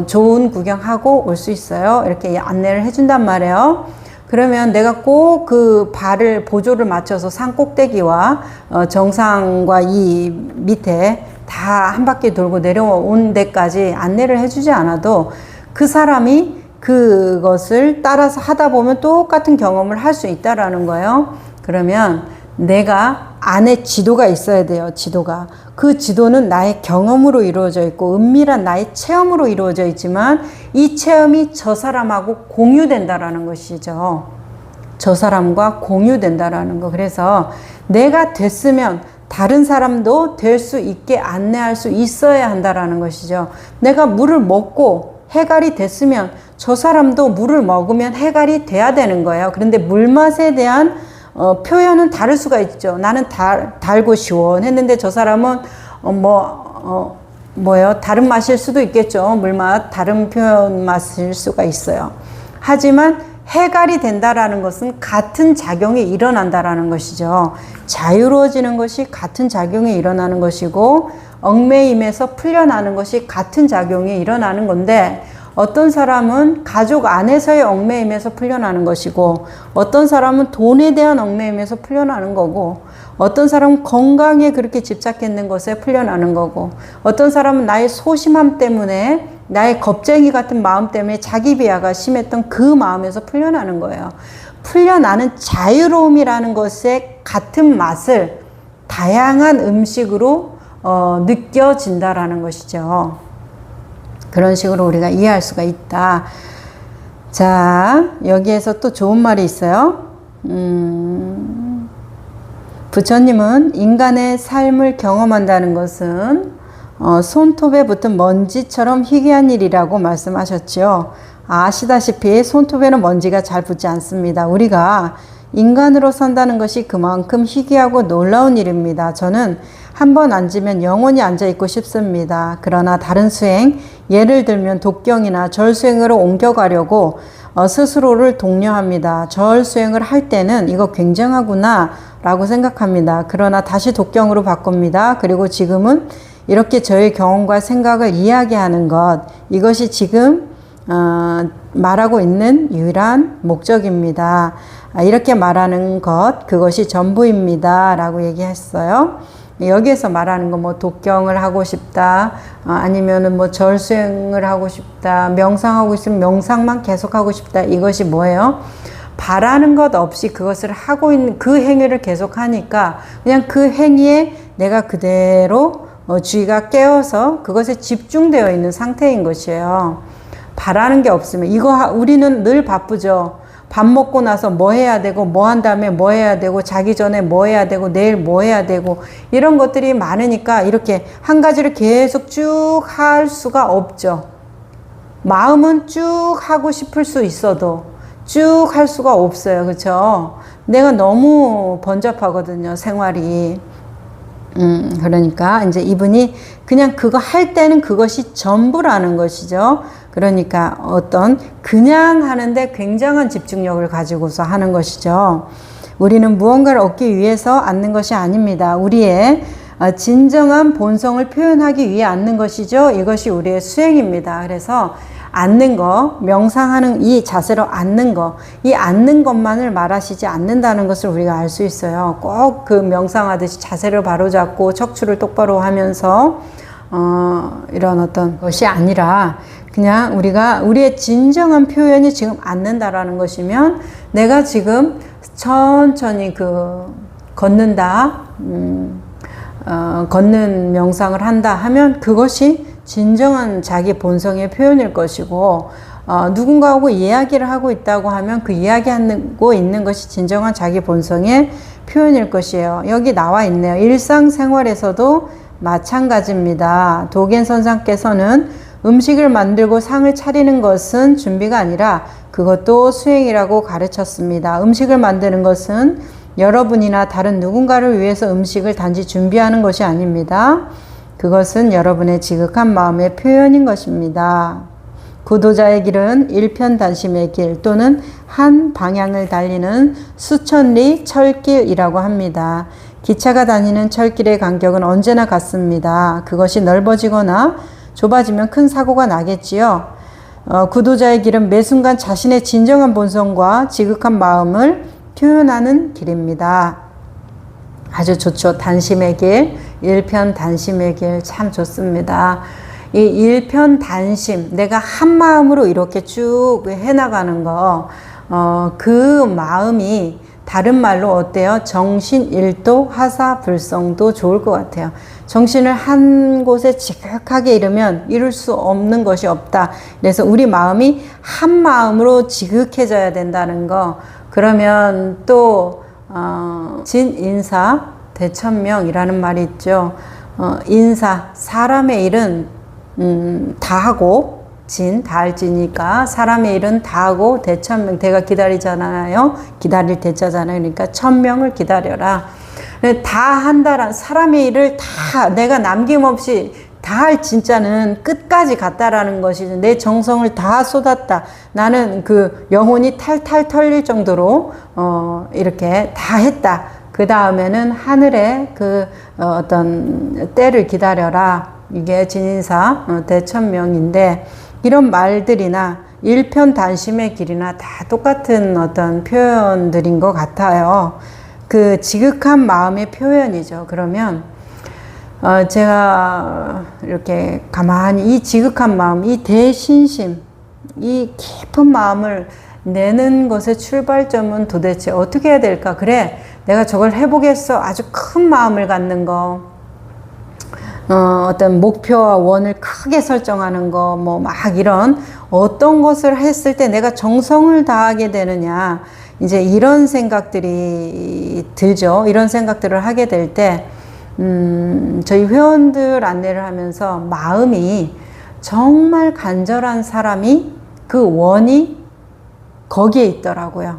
좋은 구경하고 올 수 있어요. 이렇게 안내를 해준단 말이에요. 그러면 내가 꼭 그 발을 보조를 맞춰서 산 꼭대기와 정상과 이 밑에 다 한 바퀴 돌고 내려온 데까지 안내를 해주지 않아도 그 사람이 그것을 따라서 하다 보면 똑같은 경험을 할 수 있다라는 거예요. 그러면 내가 안에 지도가 있어야 돼요. 지도가. 그 지도는 나의 경험으로 이루어져 있고 은밀한 나의 체험으로 이루어져 있지만 이 체험이 저 사람하고 공유된다라는 것이죠. 저 사람과 공유된다라는 거. 그래서 내가 됐으면 다른 사람도 될 수 있게 안내할 수 있어야 한다라는 것이죠. 내가 물을 먹고 해갈이 됐으면 저 사람도 물을 먹으면 해갈이 돼야 되는 거예요. 그런데 물맛에 대한 표현은 다를 수가 있죠. 나는 달고 시원했는데 저 사람은 다른 맛일 수도 있겠죠. 물맛 다른 표현 맛일 수가 있어요. 하지만 해갈이 된다라는 것은 같은 작용이 일어난다라는 것이죠. 자유로워지는 것이 같은 작용이 일어나는 것이고 얽매임에서 풀려나는 것이 같은 작용이 일어나는 건데 어떤 사람은 가족 안에서의 얽매임에서 풀려나는 것이고 어떤 사람은 돈에 대한 얽매임에서 풀려나는 거고 어떤 사람은 건강에 그렇게 집착했는 것에 풀려나는 거고 어떤 사람은 나의 소심함 때문에 나의 겁쟁이 같은 마음 때문에 자기 비하가 심했던 그 마음에서 풀려나는 거예요. 풀려나는 자유로움이라는 것의 같은 맛을 다양한 음식으로 느껴진다라는 것이죠. 그런 식으로 우리가 이해할 수가 있다. 자, 여기에서 또 좋은 말이 있어요. 부처님은 인간의 삶을 경험한다는 것은 손톱에 붙은 먼지처럼 희귀한 일이라고 말씀하셨죠. 아시다시피 손톱에는 먼지가 잘 붙지 않습니다. 우리가 인간으로 산다는 것이 그만큼 희귀하고 놀라운 일입니다. 저는 한번 앉으면 영원히 앉아있고 싶습니다. 그러나 다른 수행, 예를 들면 독경이나 절수행으로 옮겨가려고 스스로를 독려합니다. 절수행을 할 때는 이거 굉장하구나 라고 생각합니다. 그러나 다시 독경으로 바꿉니다. 그리고 지금은 이렇게 저의 경험과 생각을 이야기하는 것, 이것이 지금 말하고 있는 유일한 목적입니다. 이렇게 말하는 것, 그것이 전부입니다 라고 얘기했어요. 여기에서 말하는 거 뭐 독경을 하고 싶다, 아니면은 뭐 절수행을 하고 싶다, 명상하고 있으면 명상만 계속 하고 싶다, 이것이 뭐예요? 바라는 것 없이 그것을 하고 있는 그 행위를 계속 하니까 그냥 그 행위에 내가 그대로 주의가 깨어서 그것에 집중되어 있는 상태인 것이에요. 바라는 게 없으면 우리는 늘 바쁘죠. 밥 먹고 나서 뭐 해야 되고 뭐 한 다음에 뭐 해야 되고 자기 전에 뭐 해야 되고 내일 뭐 해야 되고 이런 것들이 많으니까 이렇게 한 가지를 계속 쭉 할 수가 없죠. 마음은 쭉 하고 싶을 수 있어도 쭉 할 수가 없어요. 그렇죠? 내가 너무 번잡하거든요, 생활이. 그러니까 이제 이분이 그냥 그거 할 때는 그것이 전부라는 것이죠. 그러니까 그냥 하는데 굉장한 집중력을 가지고서 하는 것이죠. 우리는 무언가를 얻기 위해서 앉는 것이 아닙니다. 우리의 진정한 본성을 표현하기 위해 앉는 것이죠. 이것이 우리의 수행입니다. 그래서 앉는 거, 명상하는 이 자세로 앉는 거, 이 앉는 것만을 말하시지 않는다는 것을 우리가 알 수 있어요. 꼭 그 명상하듯이 자세를 바로잡고 척추를 똑바로 하면서 이런 것이 아니라 그냥 우리의 진정한 표현이 지금 앉는다라는 것이면 내가 지금 천천히 걷는다, 걷는 명상을 한다 하면 그것이 진정한 자기 본성의 표현일 것이고, 누군가하고 이야기를 하고 있다고 하면 그 이야기하고 있는 것이 진정한 자기 본성의 표현일 것이에요. 여기 나와 있네요. 일상생활에서도 마찬가지입니다. 도겐 선상께서는 음식을 만들고 상을 차리는 것은 준비가 아니라 그것도 수행이라고 가르쳤습니다. 음식을 만드는 것은 여러분이나 다른 누군가를 위해서 음식을 단지 준비하는 것이 아닙니다. 그것은 여러분의 지극한 마음의 표현인 것입니다. 구도자의 길은 일편단심의 길 또는 한 방향을 달리는 수천리 철길이라고 합니다. 기차가 다니는 철길의 간격은 언제나 같습니다. 그것이 넓어지거나 좁아지면 큰 사고가 나겠지요. 구도자의 길은 매 순간 자신의 진정한 본성과 지극한 마음을 표현하는 길입니다. 아주 좋죠. 단심의 길, 일편단심의 길 참 좋습니다. 이 일편단심, 내가 한 마음으로 이렇게 쭉 해나가는 거, 그 마음이 다른 말로 어때요? 정신일도 하사불성도 좋을 것 같아요. 정신을 한 곳에 지극하게 이룰 수 없는 것이 없다. 그래서 우리 마음이 한 마음으로 지극해져야 된다는 거. 그러면 또 진인사 대천명이라는 말이 있죠. 인사, 사람의 일은 다 하고, 다 할지니까 사람의 일은 다 하고 대천명, 대가 기다리잖아요. 기다릴 대자잖아요. 그러니까 천명을 기다려라. 다 한다란 사람의 일을 다 내가 남김없이 다 할 진짜는 끝까지 갔다라는 것이죠. 내 정성을 다 쏟았다. 나는 그 영혼이 탈탈 털릴 정도로 이렇게 다 했다. 그 다음에는 하늘의 어떤 때를 기다려라. 이게 진인사 대천명인데 이런 말들이나 일편단심의 길이나 다 똑같은 어떤 표현들인 것 같아요. 그 지극한 마음의 표현이죠. 그러면 제가 이렇게 가만히 이 지극한 마음, 이 대신심, 이 깊은 마음을 내는 것의 출발점은 도대체 어떻게 해야 될까? 그래, 내가 저걸 해보겠어. 아주 큰 마음을 갖는 거. 어떤 목표와 원을 크게 설정하는 거, 막 이런 어떤 것을 했을 때 내가 정성을 다하게 되느냐. 이제 이런 생각들이 들죠. 이런 생각들을 하게 될 때, 저희 회원들 안내를 하면서 마음이 정말 간절한 사람이 그 원이 거기에 있더라고요.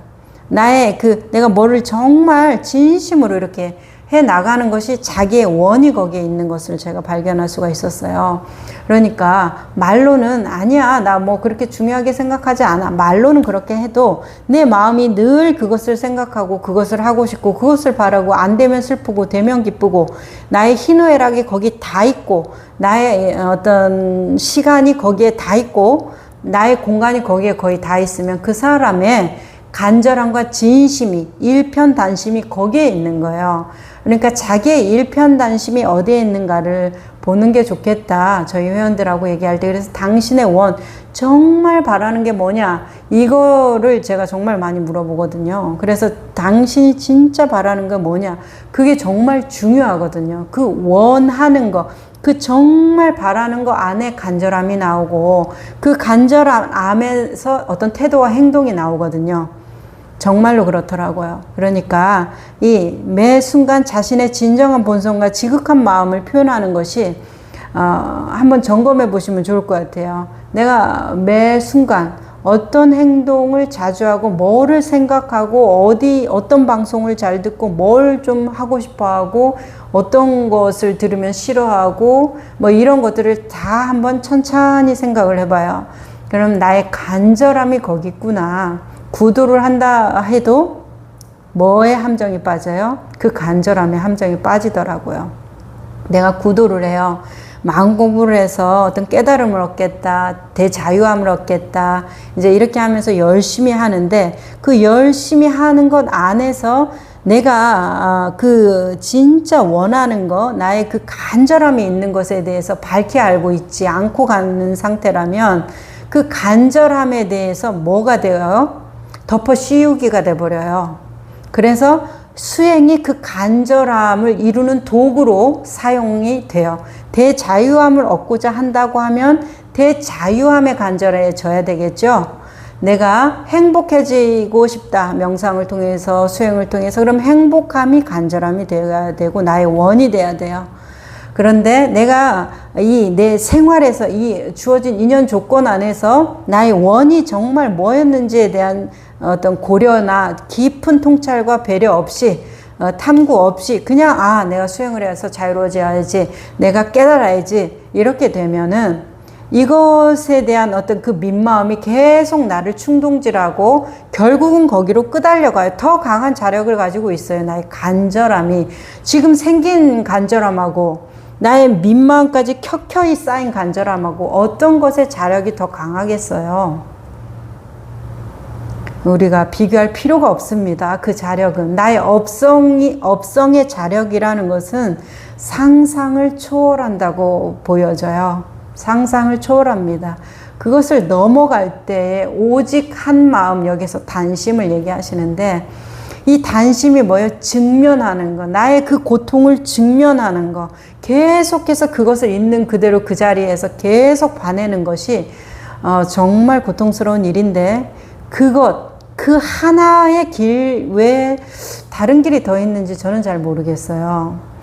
내가 뭐를 정말 진심으로 이렇게 해 나가는 것이 자기의 원이 거기에 있는 것을 제가 발견할 수가 있었어요. 그러니까 말로는 아니야, 나 뭐 그렇게 중요하게 생각하지 않아. 말로는 그렇게 해도 내 마음이 늘 그것을 생각하고 그것을 하고 싶고 그것을 바라고 안 되면 슬프고 되면 기쁘고 나의 희노애락이 거기 다 있고 나의 어떤 시간이 거기에 다 있고 나의 공간이 거기에 거의 다 있으면 그 사람의 간절함과 진심이 일편단심이 거기에 있는 거예요. 그러니까 자기의 일편단심이 어디에 있는가를 보는 게 좋겠다. 저희 회원들하고 얘기할 때. 그래서 당신의 원, 정말 바라는 게 뭐냐? 이거를 제가 정말 많이 물어보거든요. 그래서 당신이 진짜 바라는 게 뭐냐? 그게 정말 중요하거든요. 그 원하는 거, 그 정말 바라는 거 안에 간절함이 나오고, 그 간절함 안에서 어떤 태도와 행동이 나오거든요. 정말로 그렇더라고요. 그러니까 이 매 순간 자신의 진정한 본성과 지극한 마음을 표현하는 것이 한번 점검해 보시면 좋을 것 같아요. 내가 매 순간 어떤 행동을 자주 하고 뭐를 생각하고 어떤 방송을 잘 듣고 뭘 좀 하고 싶어 하고 어떤 것을 들으면 싫어하고 뭐 이런 것들을 다 한번 천천히 생각을 해봐요. 그럼 나의 간절함이 거기 있구나. 구두를 한다 해도 뭐에 함정이 빠져요? 그 간절함에 함정이 빠지더라고요. 내가 구두를 해요. 마음 공부를 해서 어떤 깨달음을 얻겠다, 대자유함을 얻겠다, 이제 이렇게 하면서 열심히 하는데 그 열심히 하는 것 안에서 내가 그 진짜 원하는 거, 나의 그 간절함이 있는 것에 대해서 밝히 알고 있지 않고 가는 상태라면 그 간절함에 대해서 뭐가 되어요? 덮어 씌우기가 돼버려요. 그래서 수행이 그 간절함을 이루는 도구로 사용이 돼요. 대자유함을 얻고자 한다고 하면 대자유함에 간절해져야 되겠죠. 내가 행복해지고 싶다. 명상을 통해서 수행을 통해서 그럼 행복함이 간절함이 되어야 되고 나의 원이 돼야 돼요. 그런데 내가 내 생활에서 이 주어진 인연 조건 안에서 나의 원이 정말 뭐였는지에 대한 어떤 고려나 깊은 통찰과 배려 없이 탐구 없이 그냥 내가 수행을 해서 자유로워져야지, 내가 깨달아야지 이렇게 되면은 이것에 대한 어떤 그 민마음이 계속 나를 충동질하고 결국은 거기로 끄달려가요. 더 강한 자력을 가지고 있어요. 나의 간절함이 지금 생긴 간절함하고 나의 민마음까지 켜켜이 쌓인 간절함하고 어떤 것의 자력이 더 강하겠어요? 우리가 비교할 필요가 없습니다. 그 자력은 나의 업성의 자력이라는 것은 상상을 초월한다고 보여져요. 상상을 초월합니다. 그것을 넘어갈 때 오직 한 마음, 여기서 단심을 얘기하시는데 이 단심이 뭐예요? 직면하는 거. 나의 그 고통을 직면하는 거. 계속해서 그것을 있는 그대로 그 자리에서 계속 봐내는 것이 정말 고통스러운 일인데 그 하나의 길 외에 다른 길이 더 있는지 저는 잘 모르겠어요.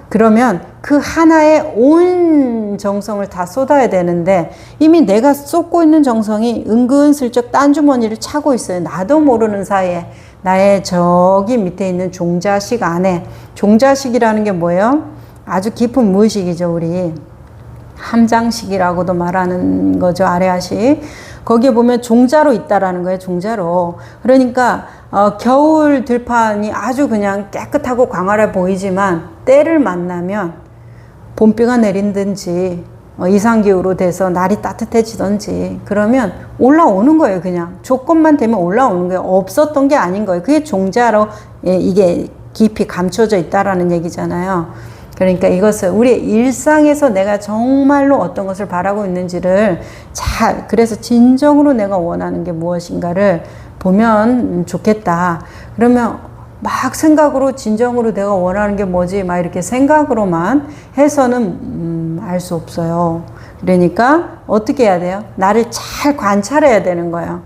그러면 그 하나에 온 정성을 다 쏟아야 되는데 이미 내가 쏟고 있는 정성이 은근슬쩍 딴 주머니를 차고 있어요. 나도 모르는 사이에 나의 저기 밑에 있는 종자식 안에, 종자식이라는 게 뭐예요? 아주 깊은 무의식이죠. 우리 함장식이라고도 말하는 거죠. 아래아식. 거기에 보면 종자로 있다라는 거예요. 종자로. 그러니까 겨울 들판이 아주 그냥 깨끗하고 광활해 보이지만 때를 만나면 봄비가 내린든지 이상기후로 돼서 날이 따뜻해지든지 그러면 올라오는 거예요. 그냥 조건만 되면 올라오는 거예요. 없었던 게 아닌 거예요. 그게 종자로 이게 깊이 감춰져 있다라는 얘기잖아요. 그러니까 이것을 우리의 일상에서 내가 정말로 어떤 것을 바라고 있는지를 그래서 진정으로 내가 원하는 게 무엇인가를 보면 좋겠다. 그러면 막 생각으로 진정으로 내가 원하는 게 뭐지? 막 이렇게 생각으로만 해서는 알 수 없어요. 그러니까 어떻게 해야 돼요? 나를 잘 관찰해야 되는 거예요.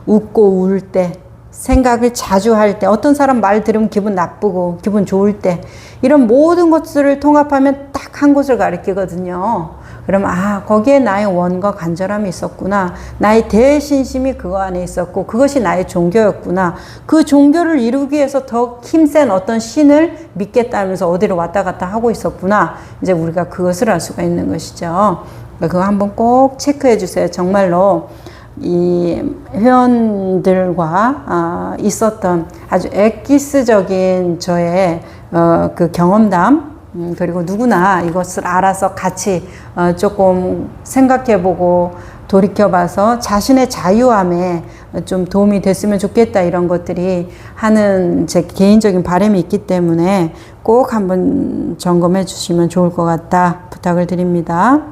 웃고 울 때, 생각을 자주 할 때, 어떤 사람 말 들으면 기분 나쁘고 기분 좋을 때 이런 모든 것들을 통합하면 딱 한 곳을 가리키거든요. 그럼 거기에 나의 원과 간절함이 있었구나. 나의 대신심이 그거 안에 있었고 그것이 나의 종교였구나. 그 종교를 이루기 위해서 더 힘센 어떤 신을 믿겠다면서 어디로 왔다 갔다 하고 있었구나. 이제 우리가 그것을 알 수가 있는 것이죠. 그거 한번 꼭 체크해 주세요. 정말로 이 회원들과 있었던 아주 엑기스적인 저의 그 경험담 그리고 누구나 이것을 알아서 같이 조금 생각해보고 돌이켜봐서 자신의 자유함에 좀 도움이 됐으면 좋겠다, 이런 것들이 하는 제 개인적인 바람이 있기 때문에 꼭 한번 점검해 주시면 좋을 것 같다 부탁을 드립니다.